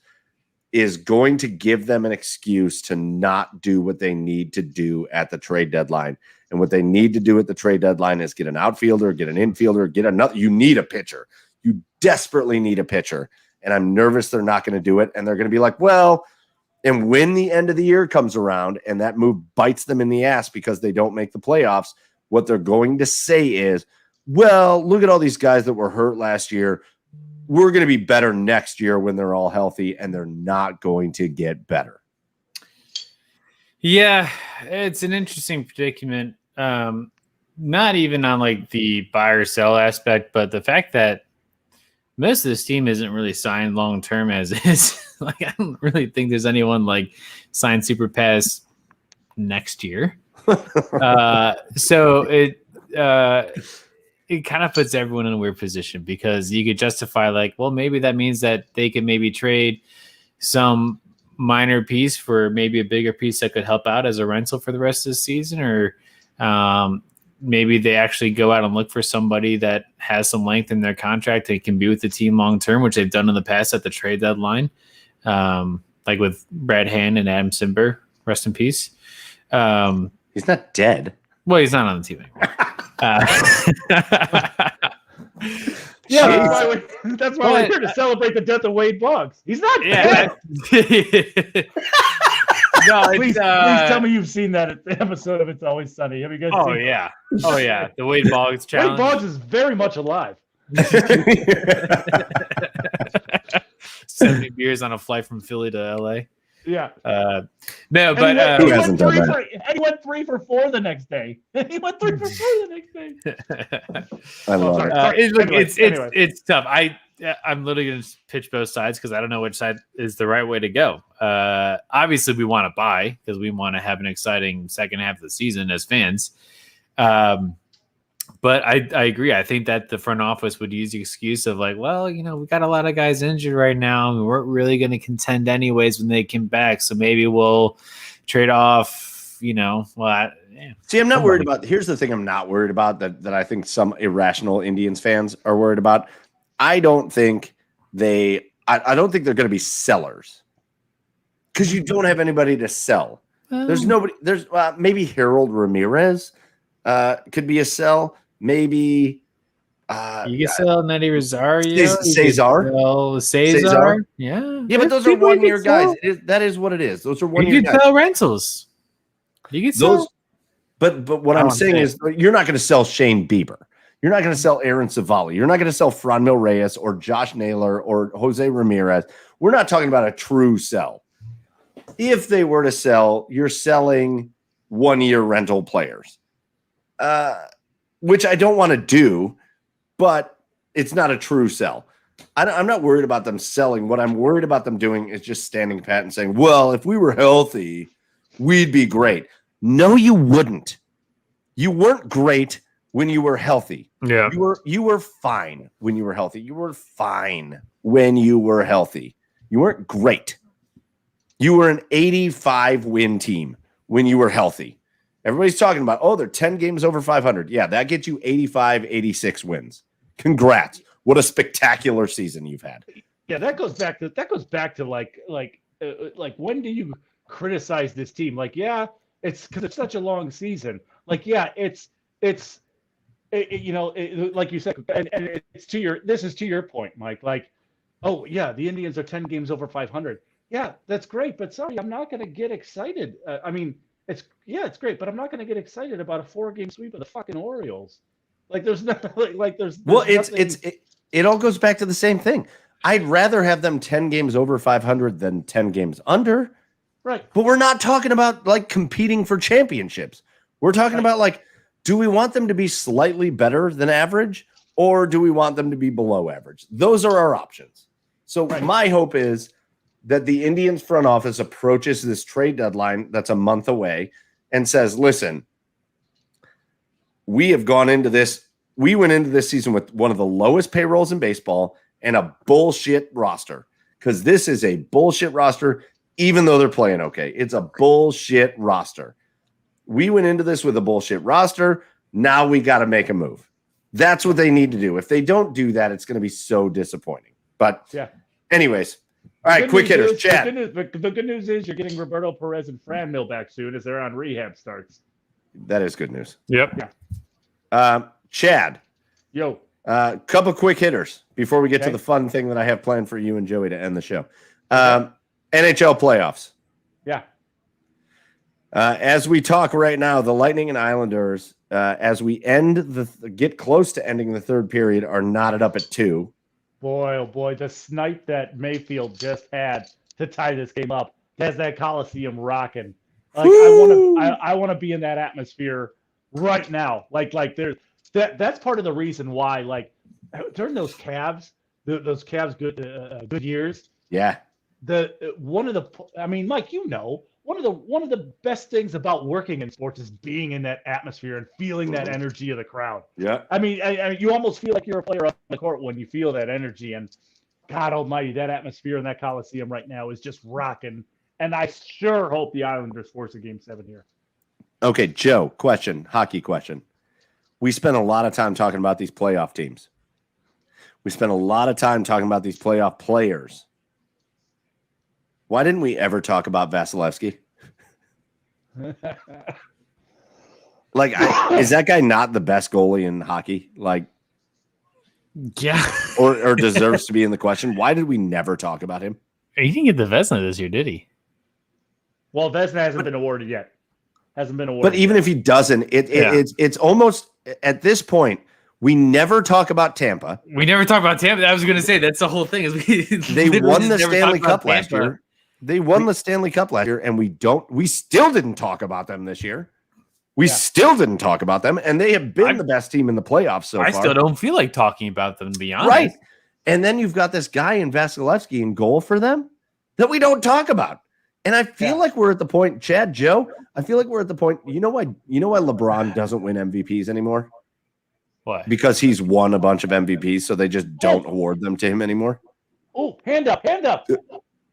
is going to give them an excuse to not do what they need to do at the trade deadline. And what they need to do at the trade deadline is get an outfielder, get an infielder, get another. You need a pitcher. You desperately need a pitcher. And I'm nervous they're not going to do it. And they're going to be like, well, and when the end of the year comes around and that move bites them in the ass because they don't make the playoffs, what they're going to say is, well, look at all these guys that were hurt last year. We're going to be better next year when they're all healthy, and they're not going to get better. Yeah, it's an interesting predicament. Not even on like the buy or sell aspect, but the fact that most of this team isn't really signed long term as is. Like, I don't really think there's anyone like signed super pass next year. So it kind of puts everyone in a weird position because you could justify like, well, maybe that means that they could maybe trade some minor piece for maybe a bigger piece that could help out as a rental for the rest of the season, or maybe they actually go out and look for somebody that has some length in their contract and can be with the team long term, which they've done in the past at the trade deadline, like with Brad Hand and Adam Simber. Rest in peace. He's not dead. Well, he's not on the team anymore. Yeah, that's why we're here to celebrate the death of Wade Boggs. He's not dead. No, please tell me you've seen that episode of It's Always Sunny. Have you guys seen yeah. Oh, yeah. The Wade Boggs challenge. Wade Boggs is very much alive. 70 beers on a flight from Philly to LA. Yeah. No, but who hasn't done that? He went 3 for 4 the next day. He went 3 for 4 the next day. I love it. It's tough. I'm literally going to pitch both sides because I don't know which side is the right way to go. Obviously, we want to buy because we want to have an exciting second half of the season as fans. But I agree. I think that the front office would use the excuse of like, well, you know, we got a lot of guys injured right now, and we weren't really going to contend anyways when they came back. So maybe we'll trade off, you know. Well, See, I'm not worried about. Here's the thing: I'm not worried about that I think some irrational Indians fans are worried about. I don't think I don't think they're going to be sellers because you don't have anybody to sell. There's nobody. There's maybe Harold Ramirez could be a sell. Maybe you can sell Nettie Rosario, Cesar. Yeah, but those are 1-year guys. That is what it is. Those are 1-year guys. You can sell rentals. You can sell those. But what I'm saying is you're not going to sell Shane Bieber. You're not going to sell Aaron Savali. You're not going to sell Franmil Reyes or Josh Naylor or Jose Ramirez. We're not talking about a true sell. If they were to sell, you're selling 1-year rental players, which I don't want to do, but it's not a true sell. I'm not worried about them selling. What I'm worried about them doing is just standing pat and saying, well, if we were healthy, we'd be great. No, you wouldn't. You weren't great when you were healthy. Yeah. You were fine when you were healthy. You were fine when you were healthy. You weren't great. You were an 85 win team when you were healthy. Everybody's talking about, oh, they're 10 games over 500. Yeah, that gets you 85, 86 wins. Congrats. What a spectacular season you've had. Yeah, that goes back to like when do you criticize this team? Like, yeah, it's because it's such a long season. Like, yeah, it's like you said, and this is to your point, Mike. Like, oh yeah, the Indians are 10 games over 500. Yeah, that's great, but sorry, I'm not going to get excited. It's great, but I'm not going to get excited about a 4-game sweep of the fucking Orioles. Like, there's no there's it all goes back to the same thing. I'd rather have them 10 games over 500 than 10 games under. Right. But we're not talking about like competing for championships. We're talking about like, do we want them to be slightly better than average or do we want them to be below average? Those are our options. So my hope is that the Indians front office approaches this trade deadline that's a month away and says, listen, we went into this season with one of the lowest payrolls in baseball and a bullshit roster, because this is a bullshit roster, even though they're playing okay. It's a bullshit roster. We went into this with a bullshit roster. Now we got to make a move. That's what they need to do. If they don't do that, it's going to be so disappointing. But anyways, all right, quick hitters. Chad. The good news is you're getting Roberto Perez and Franmil back soon as they're on rehab starts. That is good news. Yep. Yeah. Chad. Yo. Couple quick hitters before we get to the fun thing that I have planned for you and Joey to end the show. NHL playoffs. Yeah. As we talk right now, the Lightning and Islanders, as we get close to ending the third period, are knotted up at 2. Boy, oh boy, the snipe that Mayfield just had to tie this game up has that Coliseum rocking. Like, I want to be in that atmosphere right now. Like there's that's part of the reason why, like, during those Cavs good years. Yeah. Mike, one of the best things about working in sports is being in that atmosphere and feeling that energy of the crowd. Yeah. I mean, you almost feel like you're a player on the court when you feel that energy. And God almighty, that atmosphere in that Coliseum right now is just rocking. And I sure hope the Islanders force a Game 7 here. Okay, Joe, hockey question. We spent a lot of time talking about these playoff teams. We spent a lot of time talking about these playoff players. Why didn't we ever talk about Vasilevsky? Like, is that guy not the best goalie in hockey? Like, yeah, or deserves to be in the question? Why did we never talk about him? He didn't get the Vezina this year, did he? Well, Vezina hasn't been awarded yet. But even if he doesn't, it's almost at this point. We never talk about Tampa. We never talk about Tampa. I was going to say that's the whole thing. They won the Stanley Cup last year. They won the Stanley Cup last year, and we still didn't talk about them this year. We still didn't talk about them, and they have been the best team in the playoffs so far. I still don't feel like talking about them, to be honest. Right. And then you've got this guy in Vasilevsky in goal for them that we don't talk about. And I feel like we're at the point, Chad, Joe, I feel like we're at the point, you know why LeBron doesn't win MVPs anymore? Why? Because he's won a bunch of MVPs, so they just don't award them to him anymore. Oh, hand up.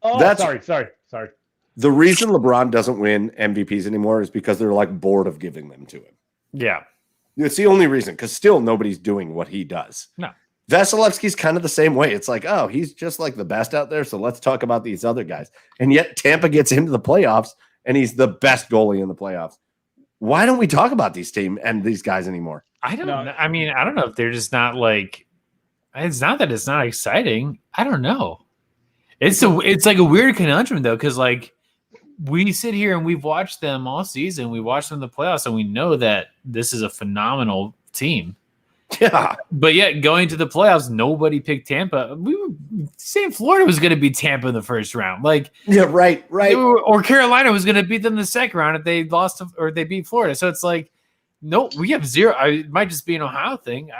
Oh, sorry. The reason LeBron doesn't win MVPs anymore is because they're like bored of giving them to him. Yeah. It's the only reason, because still nobody's doing what he does. No. Vasilevsky's kind of the same way. It's like, oh, he's just like the best out there, so let's talk about these other guys. And yet Tampa gets into the playoffs, and he's the best goalie in the playoffs. Why don't we talk about these team and these guys anymore? I don't know. I mean, I don't know if they're just not like – it's not that it's not exciting. I don't know. It's like a weird conundrum, though, because, like, we sit here and we've watched them all season. We watched them in the playoffs, and we know that this is a phenomenal team. Yeah. But yet, going to the playoffs, nobody picked Tampa. We were saying Florida was going to beat Tampa in the first round. Like, yeah, right. Or Carolina was going to beat them in the second round if they lost or they beat Florida. So it's like, no, we have zero. It might just be an Ohio thing.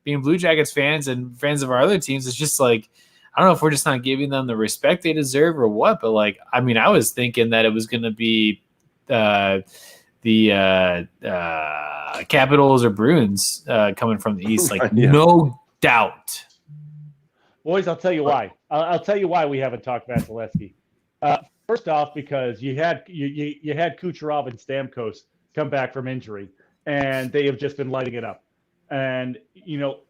Being Blue Jackets fans and fans of our other teams, it's just like, I don't know if we're just not giving them the respect they deserve or what. But like, I mean, I was thinking that it was going to be Capitals or Bruins coming from the East. Like, Yeah. no doubt. Boys, I'll tell you why. I'll tell you why we haven't talked Vasilevsky. First off, because you had Kucherov and Stamkos come back from injury, and they have just been lighting it up. And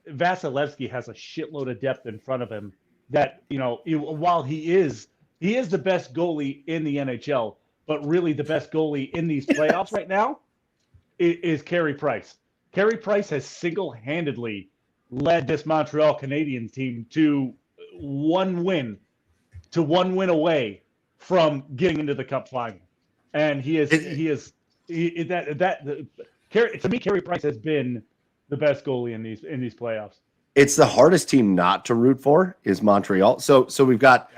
Vasilevsky has a shitload of depth in front of him. That while he is the best goalie in the NHL, but really the best goalie in these playoffs right now is Carey Price. Carey Price has single-handedly led this Montreal Canadiens team to one win away from getting into the Cup final, and to me, Carey Price has been the best goalie in these playoffs. It's the hardest team not to root for is Montreal. So we've got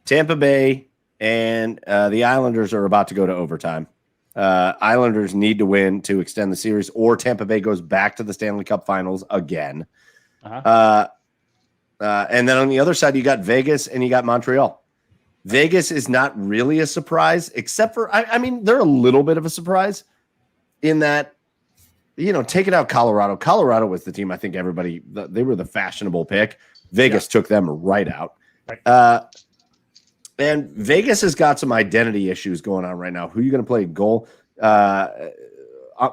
Tampa Bay and the Islanders are about to go to overtime. Islanders need to win to extend the series, or Tampa Bay goes back to the Stanley Cup Finals again. And then on the other side, you got Vegas and you got Montreal. Vegas is not really a surprise, except for, I mean, they're a little bit of a surprise in that, taking out Colorado. Colorado was the team, I think they were the fashionable pick. Vegas took them right out. Right. And Vegas has got some identity issues going on right now. Who are you going to play goal?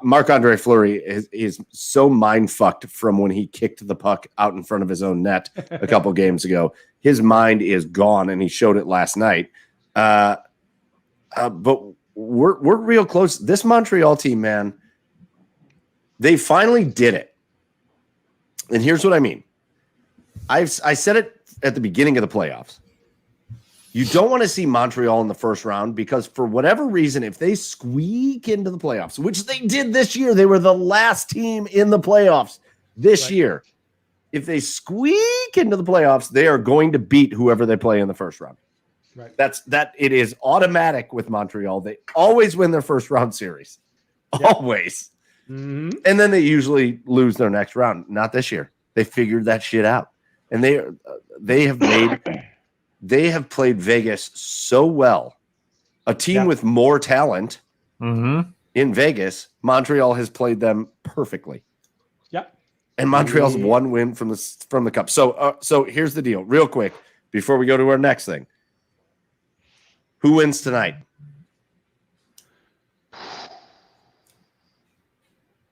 Marc-Andre Fleury is so mind-fucked from when he kicked the puck out in front of his own net a couple games ago. His mind is gone, and he showed it last night. But we're real close. This Montreal team, man, they finally did it. And here's what I mean. I said it at the beginning of the playoffs. You don't want to see Montreal in the first round because for whatever reason, if they squeak into the playoffs, which they did this year, they were the last team in the playoffs this year. If they squeak into the playoffs, they are going to beat whoever they play in the first round. Right. It is automatic with Montreal. They always win their first round series. Yep. Always. Mm-hmm. And then they usually lose their next round. Not this year. They figured that shit out. And they have played Vegas so well. A team with more talent in Vegas, Montreal has played them perfectly. Yep. And Montreal's one win from the Cup. So here's the deal, real quick, before we go to our next thing. Who wins tonight?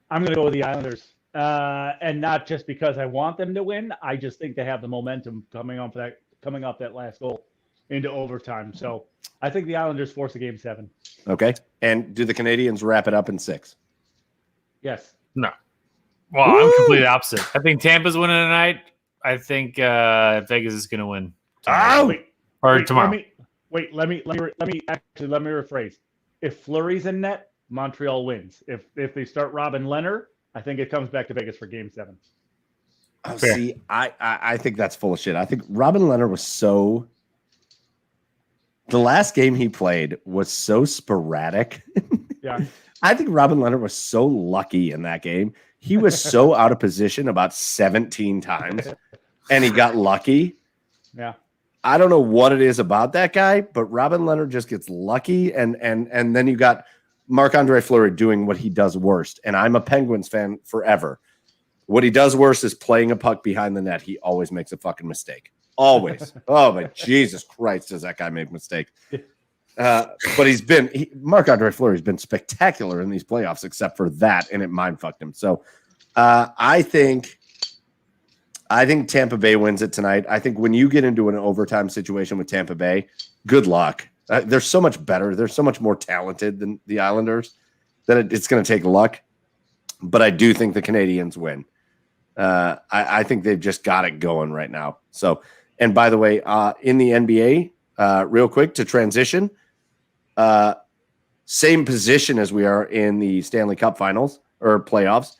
I'm going to go with the Islanders. And not just because I want them to win. I just think they have the momentum coming off that last goal into overtime. So I think the Islanders force a game 7. Okay. And do the Canadians wrap it up in 6? Yes. No. Well, I'm completely opposite. I think Tampa's winning tonight. I think Vegas is going to win. Tomorrow. Let me rephrase. If Fleury's in net, Montreal wins. If they start robbing Leonard, I think it comes back to Vegas for game 7. Oh, see, I think that's full of shit. I think Robin Leonard was the last game he played was so sporadic. Yeah. I think Robin Leonard was so lucky in that game. He was so out of position about 17 times, and he got lucky. Yeah. I don't know what it is about that guy, but Robin Leonard just gets lucky, and then you got Marc-Andre Fleury doing what he does worst. And I'm a Penguins fan forever. What he does worst is playing a puck behind the net. He always makes a fucking mistake. Always. Oh, but Jesus Christ, does that guy make mistakes? But Marc-Andre Fleury's been spectacular in these playoffs, except for that, and it mind fucked him. So I think Tampa Bay wins it tonight. I think when you get into an overtime situation with Tampa Bay, good luck. They're so much better. They're so much more talented than the Islanders that it's going to take luck. But I do think the Canadians win. I think they've just got it going right now. So, and by the way, in the NBA, real quick to transition, same position as we are in the Stanley Cup Finals or playoffs.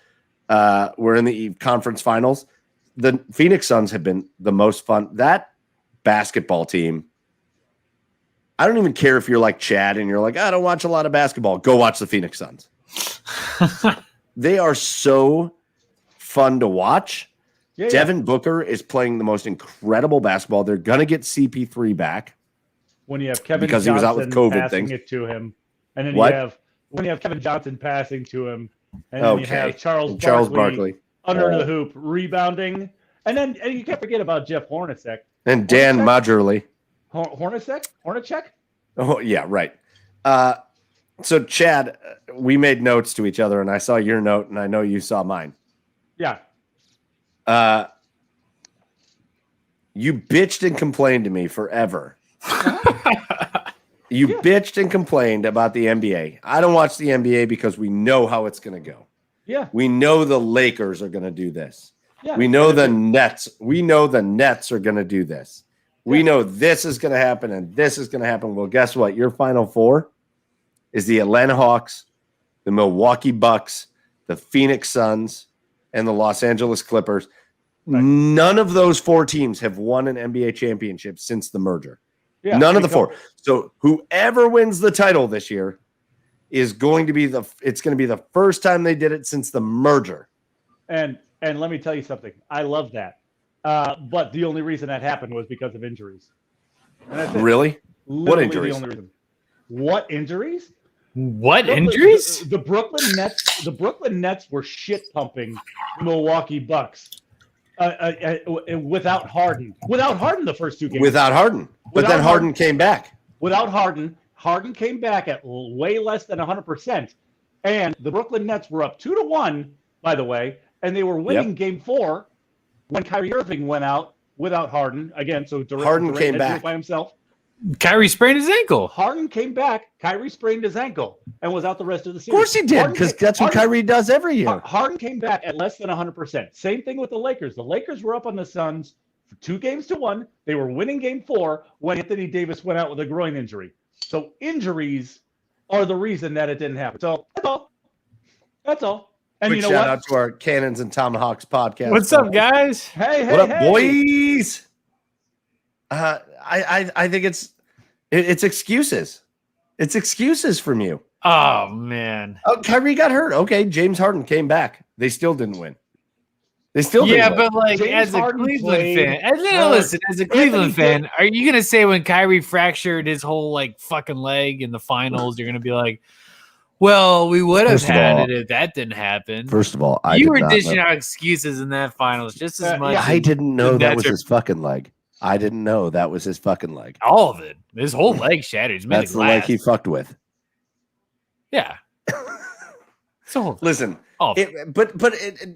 We're in the conference finals. The Phoenix Suns have been the most fun. That basketball team, I don't even care if you're like Chad and you're like, I don't watch a lot of basketball. Go watch the Phoenix Suns. They are so fun to watch. Yeah, Devin Booker is playing the most incredible basketball. They're going to get CP3 back. When you have Kevin because Johnson he was out with COVID passing things. it to him. And then when you have Kevin Johnson passing to him And then you have Charles Barkley under the hoop, rebounding. And you can't forget about Jeff Hornacek. And Dan Majerle. Hornacek? Oh, yeah, right. So, Chad, we made notes to each other, and I saw your note, and I know you saw mine. Yeah. You bitched and complained to me forever. You bitched and complained about the NBA. I don't watch the NBA because we know how it's going to go. Yeah. We know the Lakers are going to do this. Yeah. We know the Nets. We know the Nets are going to do this. We know this is going to happen and this is going to happen. Well, guess what? Your Final Four is the Atlanta Hawks, the Milwaukee Bucks, the Phoenix Suns, and the Los Angeles Clippers. Right. None of those four teams have won an NBA championship since the merger. Yeah, none of the four. So whoever wins the title this year is going to be the first time they did it since the merger. And let me tell you something. I love that. But the only reason that happened was because of injuries. Really? What injuries? The only reason. What injuries? Injuries? The Brooklyn Nets were shit pumping the Milwaukee Bucks. Without Harden. Without Harden the first two games. Without Harden. But then Harden came back. Without Harden. Harden came back at way less than 100%. And the Brooklyn Nets were up 2-1, by the way, and they were winning game 4 when Kyrie Irving went out without Harden. Again, so Harden came back by himself. Kyrie sprained his ankle. Harden came back. Kyrie sprained his ankle and was out the rest of the season. Of course he did, because that's what Kyrie does every year. Harden came back at less than 100%. Same thing with the Lakers. The Lakers were up on the Suns for 2-1. They were winning game 4 when Anthony Davis went out with a groin injury. So injuries are the reason that it didn't happen. So that's all. That's all. And Quick shout out to our Cannons and Tomahawks podcast. What's up, guys? Hey, what up, boys? I think it's excuses. It's excuses from you. Oh man. Oh, Kyrie got hurt. Okay, James Harden came back. They still didn't win. They still didn't win. But like James as a Harden Cleveland fan, as a Cleveland fan, are you gonna say when Kyrie fractured his whole like fucking leg in the finals, you're gonna be like, well, we would have had it if that didn't happen. First of all, you were dishing out excuses in that finals just as much. I didn't know that was his fucking leg. I didn't know that was his fucking leg. All of it. His whole leg shattered. That's the leg he fucked with. Yeah. So listen,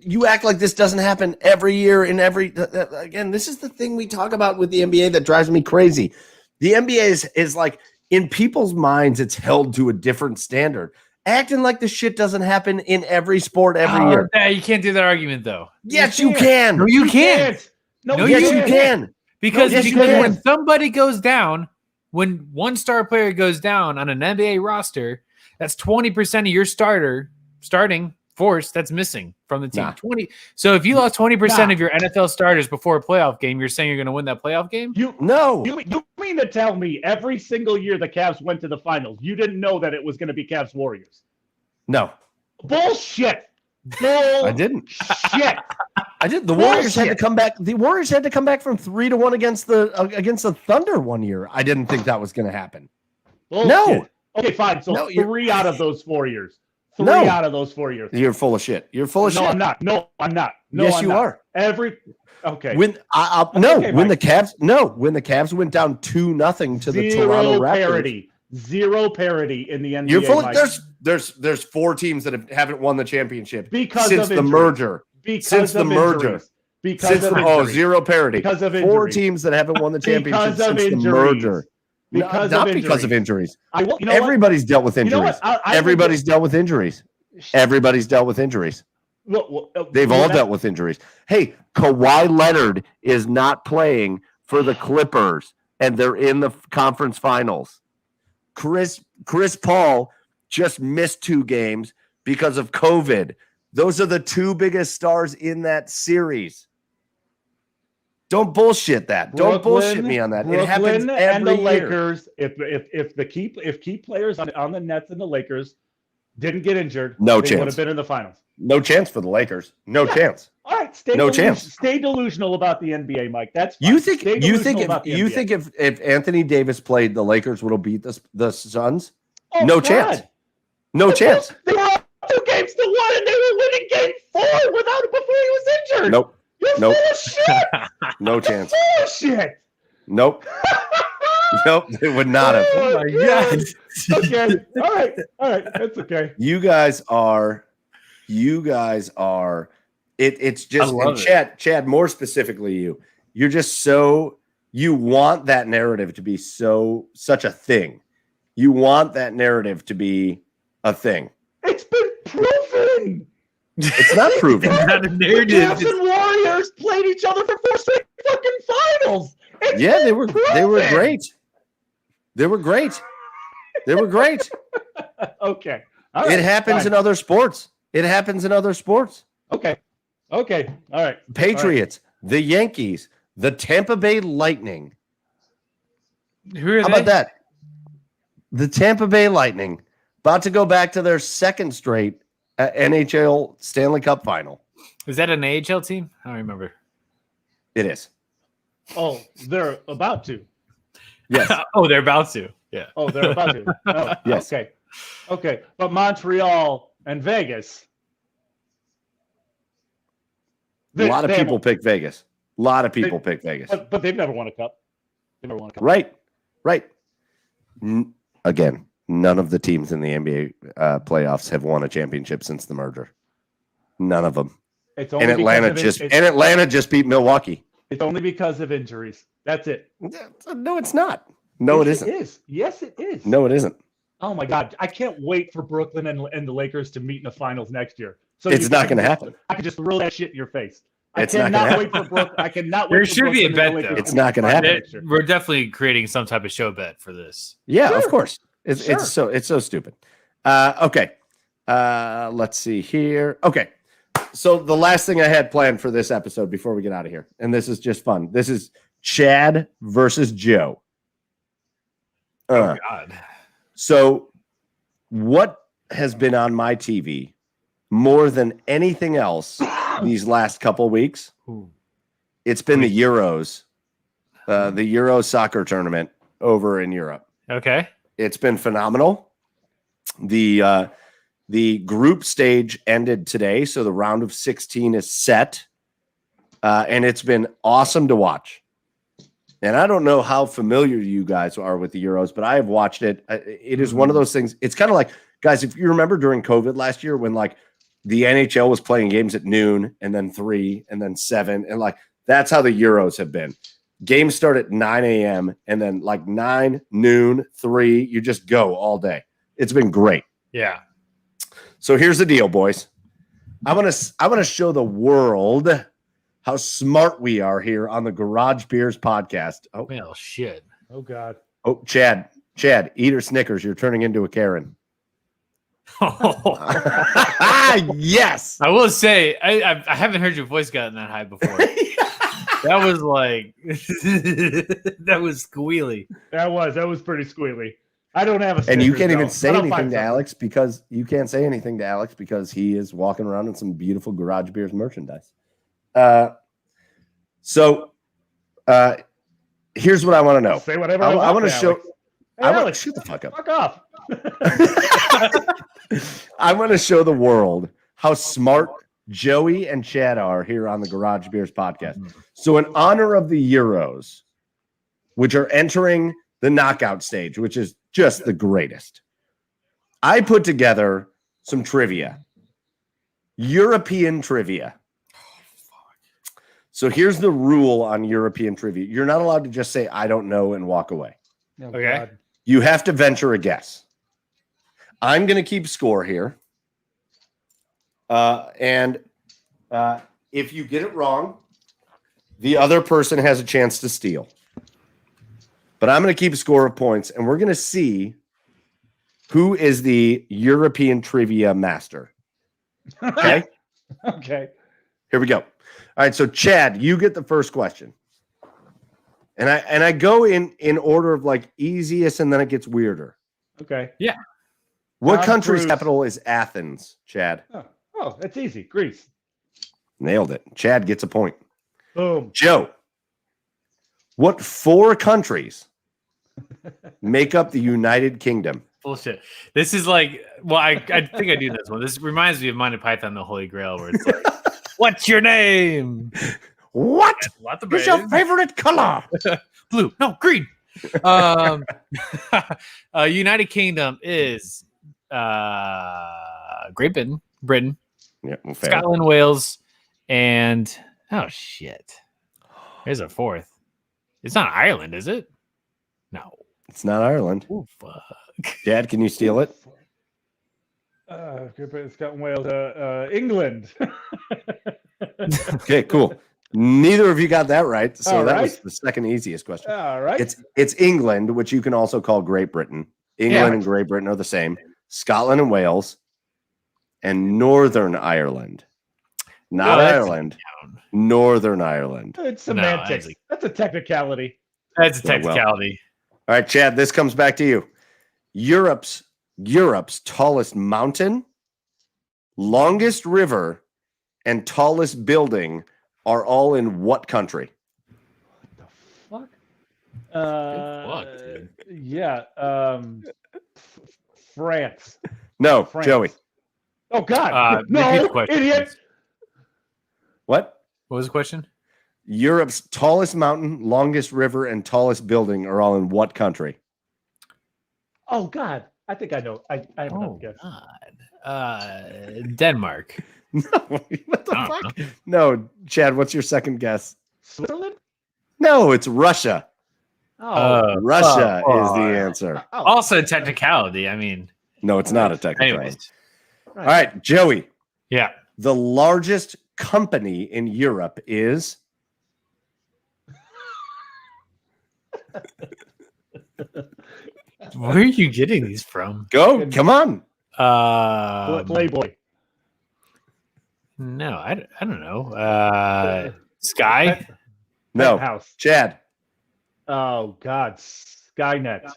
you act like this doesn't happen every year in every. Again, this is the thing we talk about with the NBA that drives me crazy. The NBA is like in people's minds, it's held to a different standard. Acting like this shit doesn't happen in every sport every year. Yeah, you can't do that argument though. Yes, you can. No, you can't. No, yes, you can. Because when somebody goes down, when one star player goes down on an NBA roster, that's 20% of your starting force that's missing from the team. 20. So if you lost 20% of your NFL starters before a playoff game, you're saying you're going to win that playoff game? You mean to tell me every single year the Cavs went to the finals, you didn't know that it was going to be Cavs Warriors? No. Bullshit. I didn't. Shit. I did. The Warriors had to come back. The Warriors had to come back from 3-1 against the Thunder one year. I didn't think that was going to happen. Bullshit. No. Okay, fine. So 3 out of those 4 years. 3 out of those 4 years. You're full of shit. You're full of shit. No, I'm not. No, yes, you are. When the Cavs went down 2-0 to the Toronto Raptors. Zero parity in the NBA. You're full of, there's 4 teams that haven't won the championship since the merger. Zero parity. Because of 4 teams that haven't won the championship since the merger. Because of injuries. Everybody's dealt with injuries. Everybody's dealt with injuries. Everybody's dealt with injuries. They've all dealt with injuries. Hey, Kawhi Leonard is not playing for the Clippers, and they're in the conference finals. Chris Paul just missed 2 games because of COVID. Those are the 2 biggest stars in that series. Don't bullshit that. Don't bullshit me on that. It happens every and the year. Lakers. If key players on the Nets and the Lakers didn't get injured, they would have been in the finals. No chance for the Lakers. No chance. All right, chance. Stay delusional about the NBA, Mike. That's fine. You think if Anthony Davis played, the Lakers would have beat the Suns? Oh, no chance. No chance. They were up 2-1 and they winning game 4 without it before he was injured. Nope. You're Nope. full of shit. No chance. Full of shit. Nope. Nope. It would not have. Oh my God. Okay. All right. That's okay. You guys are. It's just, I love and it. Chad, more specifically, you're just so, you want that narrative to be such a thing. You want that narrative to be a thing. It's been proven. It's not proven. It's not a The narrative. Cavs and Warriors played each other for 4 straight fucking finals. It's Yeah, been they were proven. great. They were great. They were great. Okay. All right. It happens Fine. in other sports. It happens in other sports. Okay. All right. Patriots, the Yankees, the Tampa Bay Lightning. Who are How they? about that? The Tampa Bay Lightning about to go back to their second straight NHL Stanley Cup final. Is that an AHL team? I don't remember. It is. Oh, they're about to. Yes. Oh, they're about to. Yeah. Oh, they're about to. Oh, Yes. Okay. But Montreal and Vegas. A lot of they people haven't- pick Vegas. A lot of people pick Vegas. But they've never won a cup. They've never won a cup. Right. Again, none of the teams in the NBA playoffs have won a championship since the merger. None of them. It's only And Atlanta just beat Milwaukee. It's only because of injuries. That's it. No, it's not. No, it Yes, isn't. It is. Yes, it is. No, it isn't. Oh my God! I can't wait for Brooklyn and the Lakers to meet in the finals next year. So It's not going to happen. I can just throw that shit in your face. It's not gonna wait for Brooklyn. I cannot wait. There for should be a Brooklyn and bet, the Lakers though. to It's meet not gonna in the happen. finals next year. We're definitely creating some type of show bet for this. Yeah, Sure. of course. It's Sure. it's so stupid. Okay. Let's see here. Okay. So the last thing I had planned for this episode before we get out of here, and this is just fun. This is Chad versus Joe. Oh God. So what has been on my TV more than anything else these last couple weeks? Ooh. It's been the Euros, the Euro soccer tournament over in Europe. Okay. It's been phenomenal. The group stage ended today, so the round of 16 is set, and it's been awesome to watch. And I don't know how familiar you guys are with the Euros, but I have watched it. It is one of those things. It's kind of like, guys, if you remember during COVID last year when like the NHL was playing games at noon and then 3 and then 7, and like that's how the Euros have been. Games start at 9 a.m. and then like 9, noon, 3, you just go all day. It's been great. Yeah. So here's the deal, boys. I want to show the world how smart we are here on the Garage Beers podcast. Oh, Well, shit. Oh God. Chad, eat her Snickers. You're turning into a Karen. Yes. I will say, I haven't heard your voice gotten that high before. That was like, that was squealy. That was pretty squealy. I don't have a. And you Snickers, can't even though, say but I'll anything find to something. Alex because he is walking around in some beautiful Garage Beers merchandise. So here's what I want to know. Say whatever I want to to show. Alex. Hey, I want Alex, shut the fuck up. fuck off. I want to show the world how smart Joey and Chad are here on the Garage Beers podcast. So in honor of the Euros, which are entering the knockout stage, which is just the greatest, I put together some trivia. European trivia. So here's the rule on European trivia. You're not allowed to just say, I don't know, and walk away. Oh, Okay. God. You have to venture a guess. I'm going to keep score here. And if you get it wrong, the other person has a chance to steal. But I'm going to keep a score of points, and we're going to see who is the European trivia master. Okay? Okay. Here we go. All right, so Chad, you get the first question. And I go in order of like easiest, and then it gets weirder. Okay. What Tom country's Cruise. capital is Athens, Chad? Oh, that's easy. Greece. Nailed it. Chad gets a point. Boom. Joe, what 4 countries make up the United Kingdom? Bullshit. This is like, well, I think I do this one. This reminds me of Monty Python, the Holy Grail, where it's like, what's your name? What Lots of is your brains. favorite color? Blue. No, green. United Kingdom is Great Britain, Yeah, well, fair. Scotland, Wales, and oh shit. There's a fourth. It's not Ireland, is it? No. It's not Ireland. Oh fuck. Dad, can you steal it? Great Britain, Scotland, Wales, England. Okay, cool. Neither of you got that right, so All that right. was the second easiest question. All right. It's England, which you can also call Great Britain. England and Great Britain are the same. Scotland and Wales, and Northern Ireland. Not Ireland. Northern Ireland. It's semantics. That's a technicality. That's a Yeah, well. technicality. All right, Chad, this comes back to you. Europe's tallest mountain, longest river, and tallest building are all in what country? What the fuck? dude. Yeah. France. No, France. Joey. Oh God! Repeat the No, question, idiot. please. What? What was the question? Europe's tallest mountain, longest river, and tallest building are all in what country? Oh God! I think I know. I have another guess. God. Denmark. No, what the I don't fuck? No, Chad, what's your second guess? Switzerland? No, it's Russia. Oh. Russia is the answer. Oh. Also a technicality. I mean, No, it's not a technical. anyways. All right, Joey. Yeah. The largest company in Europe is Where are you getting these from? go. Come on. Playboy. No, I don't know. Sky? No, House. Chad. Oh God! Skynet.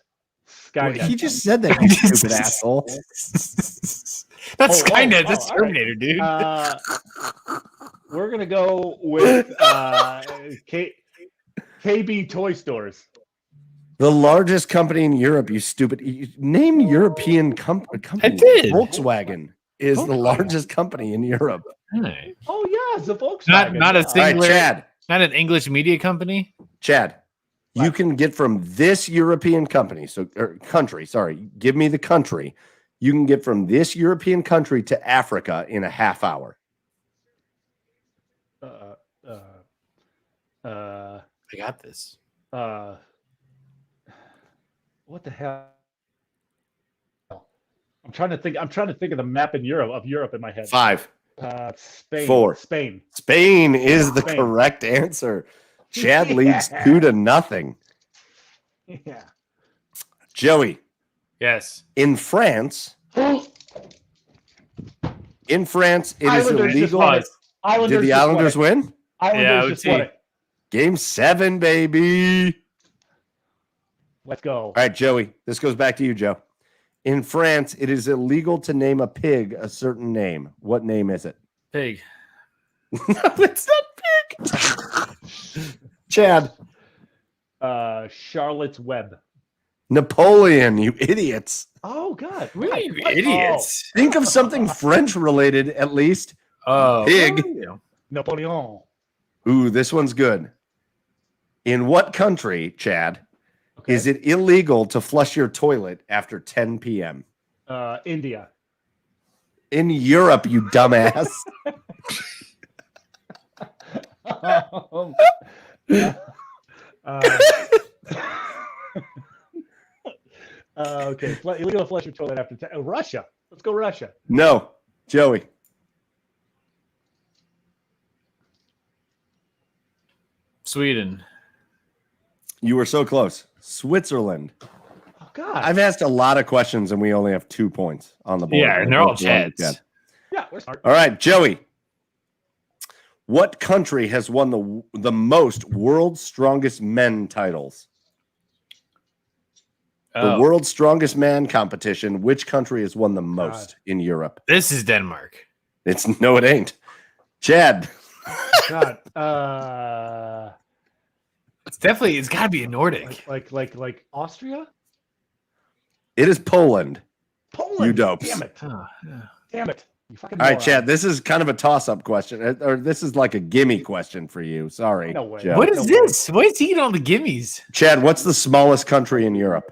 Skynet. He just said that, you stupid asshole. That's Oh, Skynet. oh, That's all right. Terminator, dude. We're gonna go with KB Toy Stores. The largest company in Europe, you stupid. Name European company. did. Volkswagen is the largest company in Europe. Hey. Oh yeah, it's a Volkswagen. Not a All right, singular, Chad. not an English media company. Chad, you What? can get from this European company, country, sorry, give me the country. You can get from this European country to Africa in a half hour. I got this. What the hell? I'm trying to think of the map in Europe in my head. 5. Spain. 4. Spain. Spain is the Spain. correct answer. Chad leads Yeah. 2-0. Yeah. Joey, Yes. in France, it is Islanders just illegal. won it. Did the Islanders win? Islanders just won OT. it. Game 7, baby. Let's go. All right, Joey, this goes back to you, Joe. In France, it is illegal to name a pig a certain name. What name is it? Pig. No, it's not pig. Chad. Charlotte's Web. Napoleon, you idiots. Oh God! Really, What? idiots. Think of something French related at least. Oh, Pig. Oh, Napoleon. Ooh, this one's good. In what country, Chad, Okay. is it illegal to flush your toilet after 10 p.m.? India. In Europe, you dumbass. Okay. Illegal to flush your toilet after 10. Russia. Let's go Russia. No, Joey. Sweden. You were so close. Switzerland. Oh God. I've asked a lot of questions and we only have 2 points on the board. Yeah, and they're all Chads. Yeah, we're smart. All right, Joey. What country has won the most World's Strongest Men titles? The World's Strongest Man competition. Which country has won the most in Europe? This is Denmark. No, it ain't. Chad. God. It's got to be a Nordic. Like Austria? It is Poland. Poland. You dopes. Damn it. Oh, yeah. Damn it. You fucking All right, moron. Chad, this is kind of a toss-up question, or this is like a gimme question for you. Sorry. No way. Joe. What is No way. this? Why is he eating all the gimmies? Chad, what's the smallest country in Europe?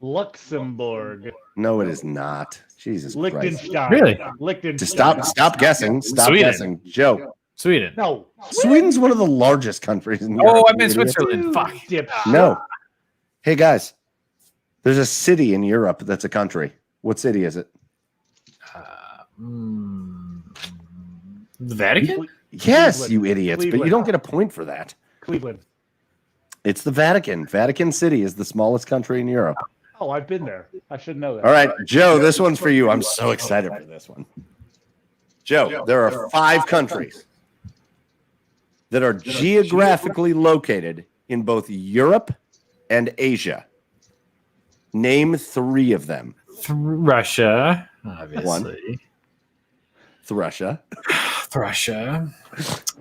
Luxembourg. No, it is not. Jesus Christ. Liechtenstein. Really? Liechtenstein. Stop guessing. Stop Sweden. guessing. Joe. Sweden. No. Sweden's one of the largest countries in Europe. Oh, I meant you idiot. Switzerland. Fuck. Dipshit. No. Hey, guys. There's a city in Europe that's a country. What city is it? The Vatican? Yes, Cleveland. you idiots, but you Cleveland. don't get a point for that. Cleveland. It's the Vatican. Vatican City is the smallest country in Europe. Oh, I've been there. I should know that. All right, Joe, this one's for you. I'm so excited for this one. Joe, there are 5 countries that are geographically located in both Europe and Asia. Name 3 of them. Russia, obviously. One. Russia. Russia.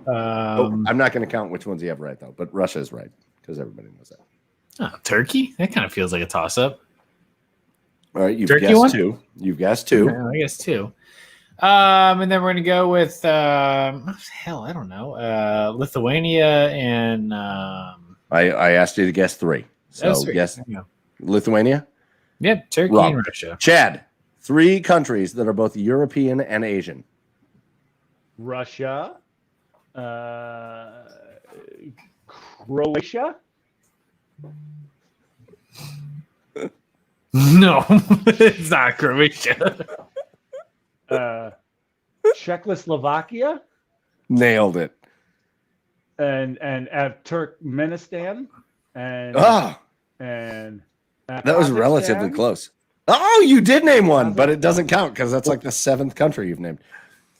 I'm not going to count which ones you have right, though, but Russia is right because everybody knows that. Turkey? That kind of feels like a toss-up. All right, you've Turkey guessed one? 2. You've guessed 2. Yeah, I guess 2. And then we're going to go with, hell, I don't know, Lithuania and... I asked you to guess 3. So guess Yeah. Lithuania. Yep, Turkey Wrong. and Russia. Chad, 3 countries that are both European and Asian. Russia. Croatia. No, it's not Croatia. Czechoslovakia. Nailed it. And Turkmenistan. And and That was relatively close. Oh, you did name one, but it doesn't count because that's like the 7th country you've named.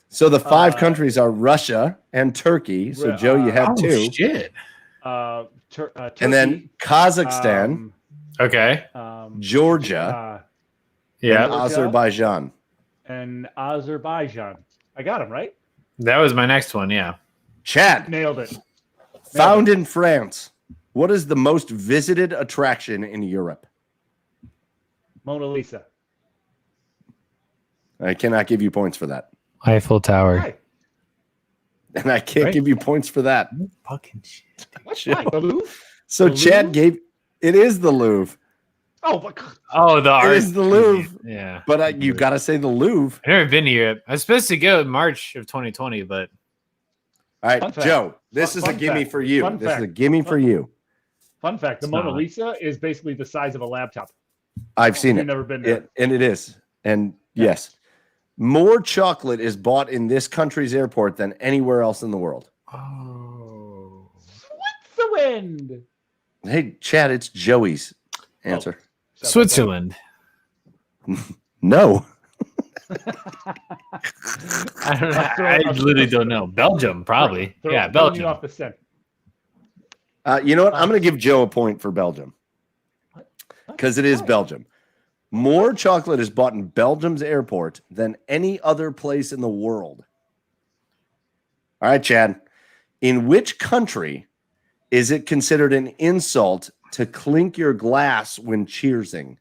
So the 5 countries are Russia and Turkey. So Joe, you have 2. Shit. Turkey, And then Kazakhstan, Okay. Georgia, Yeah, and Azerbaijan. and Azerbaijan. I got him right. that was my next one. Yeah. Chad, Nailed it. found in France. What is the most visited attraction in Europe? Mona Lisa. I cannot give you points for that. Eiffel Tower. Hi. And I can't Right. give you points for that. Fucking shit. What's Chill. mine? The Louvre? So The Chad Louvre? gave it is the Louvre, Oh, but Oh, the art. is the Louvre. Yeah. but you got to say the Louvre. I've never been here. I was supposed to go in March of 2020, but All right, Fun fact. Joe, this is a Fun gimme fact. for you. Fun This is a fact. gimme for you. fun fact: the It's Mona not. Lisa is basically the size of a laptop. I've seen You've it. never been there. And it is. And Yeah. yes, more chocolate is bought in this country's airport than anywhere else in the world. oh, Switzerland. Hey, Chad, it's Joey's answer. Switzerland. No. I don't know. I literally don't know. Belgium, probably. Yeah, Throwing you Belgium. off the scent. You know what? I'm going to give Joe a point for Belgium because it is Why? Belgium. More chocolate is bought in Belgium's airport than any other place in the world. All right, Chad. In which country is it considered an insult to clink your glass when cheersing?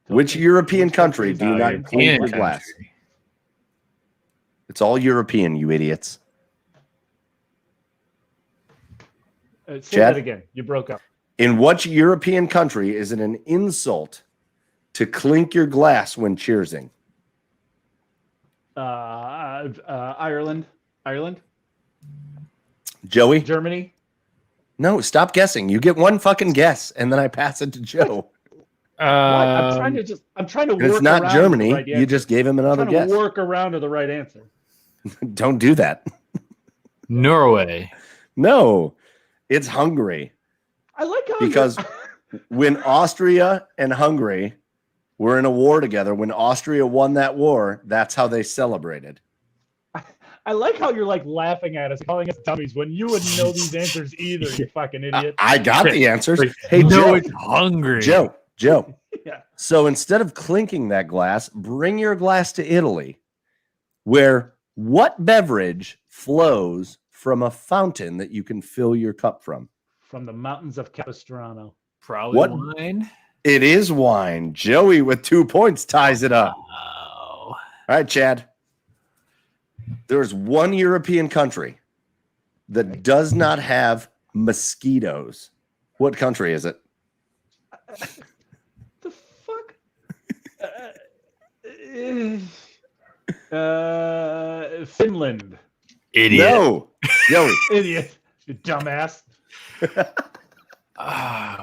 Which European country do you not clink your European glass? country. It's all European, you idiots. Say Chad? that again. You broke up. In what European country is it an insult to clink your glass when cheersing? Ireland. Ireland. Joey? Germany. No, stop guessing. You get one fucking guess, and then I pass it to Joe. I'm trying to And work it's not around Germany. the right You answer. just gave him another I'm trying guess. to work around to the right answer. Don't do that. Norway. No, it's Hungary. I like how Because when Austria and Hungary were in a war together, when Austria won that war, that's how they celebrated. I like how you're like laughing at us, calling us dummies when you wouldn't know these answers either. You fucking idiot. I got the answers. Like, Hey, no, Joe. it's hungry. Joe. Yeah. So instead of clinking that glass, bring your glass to Italy, where what beverage flows from a fountain that you can fill your cup from? From the mountains of Capistrano. Probably What? wine. It is wine. Joey with 2 points ties it up. Oh. All right, Chad. There's one European country that does not have mosquitoes. What country is it? The fuck? Finland. Idiot. No. Joey. Idiot. You dumbass.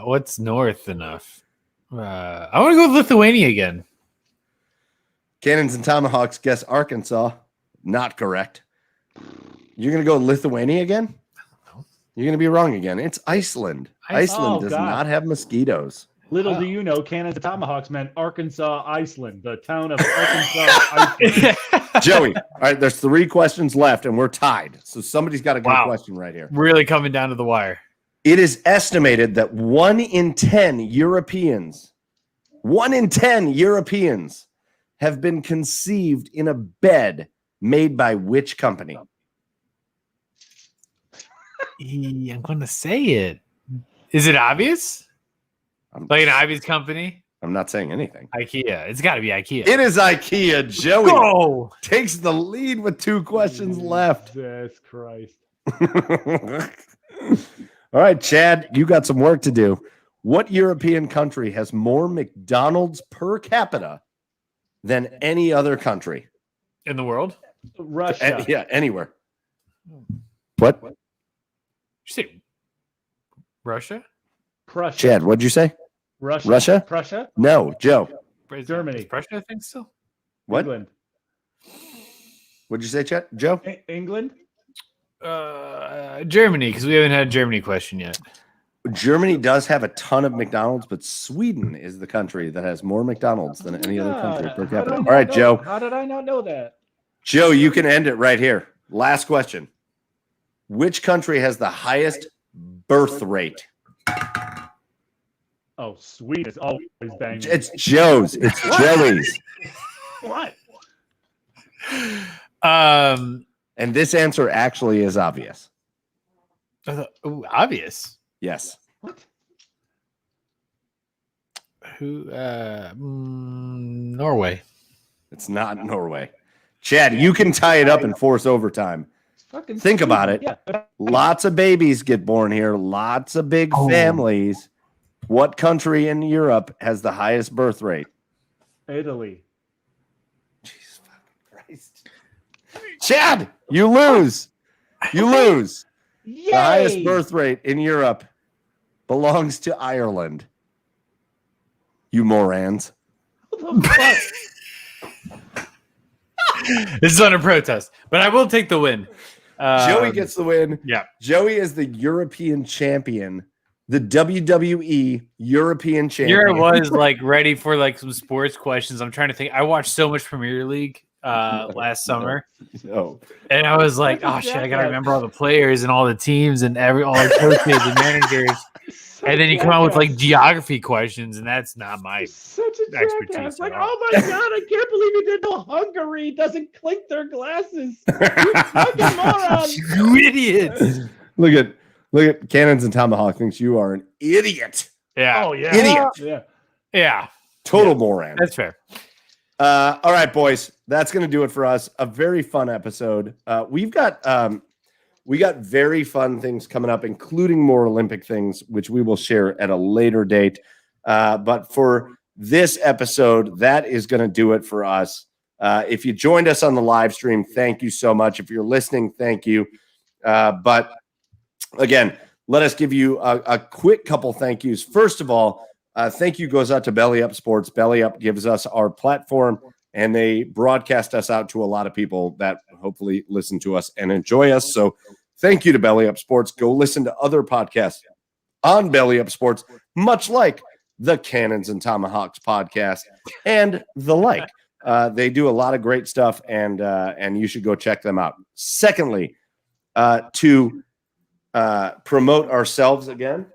What's north enough? I want to go with Lithuania again. Cannons and Tomahawks guess Arkansas. Not correct. You're going to go Lithuania again? You're going to be wrong again. It's Iceland. Iceland does not have mosquitoes. Little do you know, Cannons and Tomahawks meant Arkansas, Iceland. The town of Arkansas, Iceland. Joey, all right, there's 3 questions left, and we're tied. So somebody's got a good question right here. Really coming down to the wire. It is estimated that 1 in 10 Europeans have been conceived in a bed made by which company? I'm going to say it. Is it obvious? Like an obvious company? I'm not saying anything. IKEA. It's got to be IKEA. It is IKEA. Joey Go! takes the lead with 2 questions left. Jesus Christ. All right, Chad, you got some work to do. What European country has more McDonald's per capita than any other country? In the world? Russia. Yeah, anywhere. What? Did you say Russia? Prussia. Chad, what'd you say? Russia. Prussia? No, Joe. Germany. Is Prussia, I think so. What? England. What'd you say, Chad? Joe? England. Germany, because we haven't had a Germany question yet. Germany does have a ton of McDonald's, but Sweden is the country that has more McDonald's than any other country per capita. All right, Joe. How did I not know that? Joe, you can end it right here. Last question. Which country has the highest birth rate? Oh, Sweden is always banging. It's Joe's. It's Joey's. What? And this answer actually is obvious. Obvious. Yes. What? Who? Norway. It's not Norway. Chad, you can tie it up and force overtime. Think about it. Yeah. Lots of babies get born here. Lots of big families. What country in Europe has the highest birth rate? Italy. Jesus fucking Christ. Chad, you lose. You lose. Yay! The highest birth rate in Europe belongs to Ireland. You morons. What the fuck? This is under protest, but I will take the win. Joey gets the win. Yeah. Joey is the European champion, the WWE European champion. Here I was like ready for like some sports questions. I'm trying to think. I watched so much Premier League last summer. No. And I was like, oh shit, I gotta remember all the players and all the teams and all the coaches and managers. And then you come out with like geography questions, and that's not my Such a expertise jackass. at Like, all. oh my god, I can't believe you did know Hungary doesn't clink their glasses. You fucking moron. You idiots. Look at Cannons and Tomahawk thinks you are an idiot. Yeah. Oh yeah. Idiot. Yeah. Total moron. That's fair. All right, boys. That's going to do it for us. A very fun episode. We got very fun things coming up, including more Olympic things, which we will share at a later date. But for this episode, that is going to do it for us. If you joined us on the live stream, thank you so much. If you're listening, thank you. But again, let us give you a quick couple thank yous. First of all, thank you goes out to Belly Up Sports. Belly Up gives us our platform, and they broadcast us out to a lot of people that hopefully listen to us and enjoy us. So thank you to Belly Up Sports. Go listen to other podcasts on Belly Up Sports, much like the Cannons and Tomahawks podcast and the like. They do a lot of great stuff, and you should go check them out. Secondly, to promote ourselves again,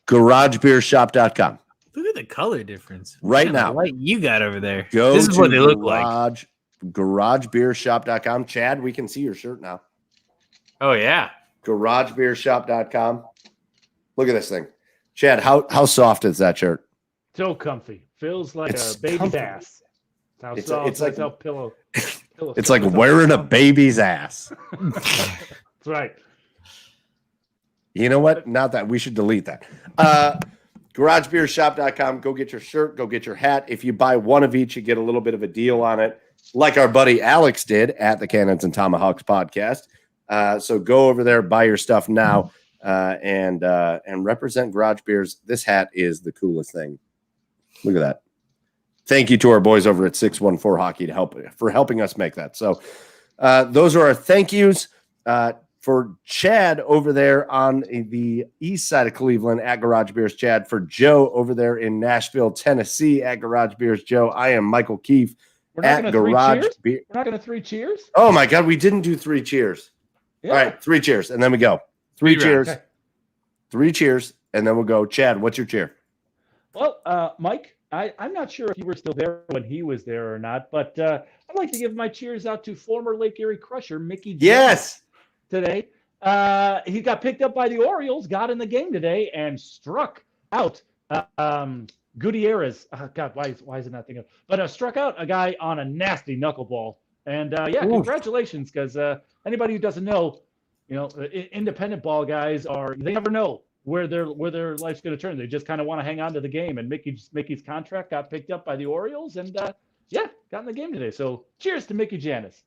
garagebeershop.com. Look at the color difference. Right now. What you got over there. Go This is to what they look like. garagebeershop.com. Chad, we can see your shirt now. Oh, yeah. Garagebeershop.com. Look at this thing. Chad, how soft is that shirt? So comfy. Feels like It's a baby's comfy. ass. How It's soft. it's like- That's how pillow. It's like wearing a baby's ass. That's right. You know what? Not that. We should delete that. GarageBeerShop.com. Go get your shirt. Go get your hat. If you buy one of each, you get a little bit of a deal on it, like our buddy Alex did at the Cannons and Tomahawks podcast. So go over there, buy your stuff now, and represent Garage Beers. This hat is the coolest thing. Look at that. Thank you to our boys over at 614 Hockey for helping us make that. So those are our thank yous. For Chad over there on the east side of Cleveland at Garage Beers, Chad. For Joe over there in Nashville, Tennessee at Garage Beers, Joe. I am Michael Keefe at Garage Beers. We're not going to 3 cheers? Oh, my God. We didn't do 3 cheers. Yeah. All right, 3 cheers, and then we go. 3 cheers. Okay. 3 cheers, and then we'll go. Chad, what's your cheer? Well, Mike, I'm not sure if you were still there when he was there or not, but I'd like to give my cheers out to former Lake Erie Crusher, Mickey Jones. Yes. Today. He got picked up by the Orioles, got in the game today, and struck out Gutierrez. God, why is it not thinking? But struck out a guy on a nasty knuckleball. And congratulations, because anybody who doesn't know, independent ball guys they never know where their life's going to turn. They just kind of want to hang on to the game. And Mickey's contract got picked up by the Orioles, and got in the game today. So cheers to Mickey Janis.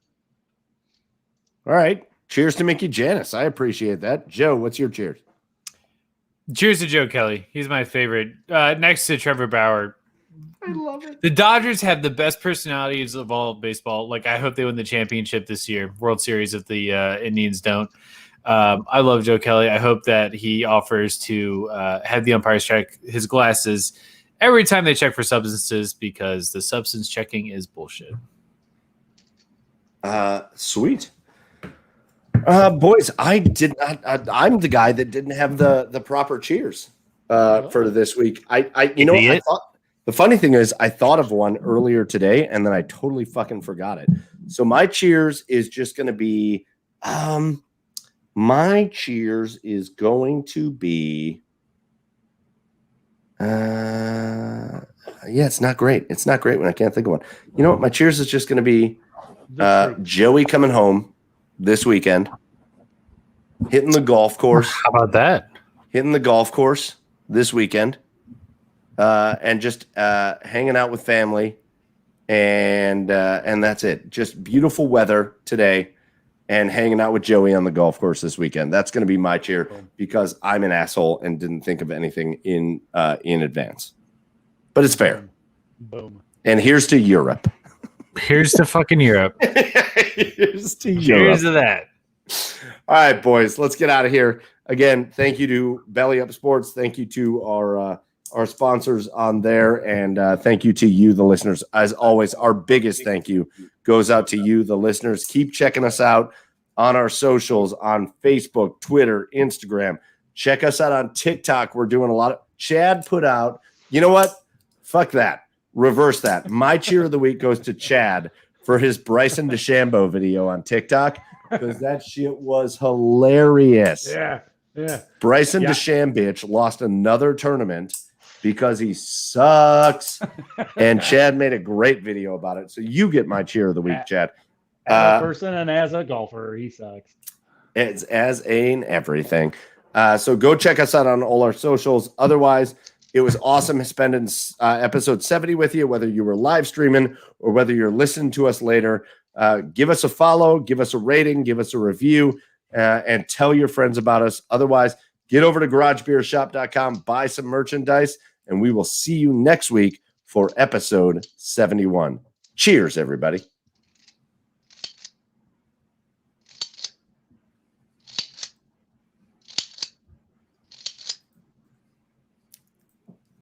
All right. Cheers to Mickey Janis. I appreciate that. Joe, what's your cheers? Cheers to Joe Kelly. He's my favorite. Next to Trevor Bauer. I love it. The Dodgers have the best personalities of all of baseball. Like, I hope they win the championship this year. World Series if the Indians don't. I love Joe Kelly. I hope that he offers to have the umpires check his glasses every time they check for substances, because the substance checking is bullshit. Sweet. Boys, I did not. I'm the guy that didn't have the proper cheers for this week. I thought, the funny thing is, I thought of one earlier today, and then I totally fucking forgot it. So my cheers is just going to be, it's not great. It's not great when I can't think of one. You know what? My cheers is just going to be Joey coming home this weekend, hitting the golf course. How about that? Hitting the golf course this weekend, and just hanging out with family, and that's it. Just beautiful weather today, and hanging out with Joey on the golf course this weekend. That's going to be my cheer, because I'm an asshole and didn't think of anything in advance. But it's fair. Boom. And here's to Europe. Here's to fucking Europe. Here's to Europe. Cheers to that. All right, boys, let's get out of here. Again, thank you to Belly Up Sports. Thank you to our sponsors on there. And thank you to you, the listeners. As always, our biggest thank you goes out to you, the listeners. Keep checking us out on our socials, on Facebook, Twitter, Instagram. Check us out on TikTok. We're doing a lot of – Chad put out – you know what? Fuck that. Reverse that. My cheer of the week goes to Chad for his Bryson DeChambeau video on TikTok, because that shit was hilarious. Yeah. Bryson DeChambeau lost another tournament because he sucks, and Chad made a great video about it. So you get my cheer of the week, Chad. As a person and as a golfer, he sucks. It's as in everything. So go check us out on all our socials. Otherwise, it was awesome spending episode 70 with you, whether you were live streaming or whether you're listening to us later. Give us a follow, give us a rating, give us a review, and tell your friends about us. Otherwise, get over to garagebeershop.com, buy some merchandise, and we will see you next week for episode 71. Cheers, everybody.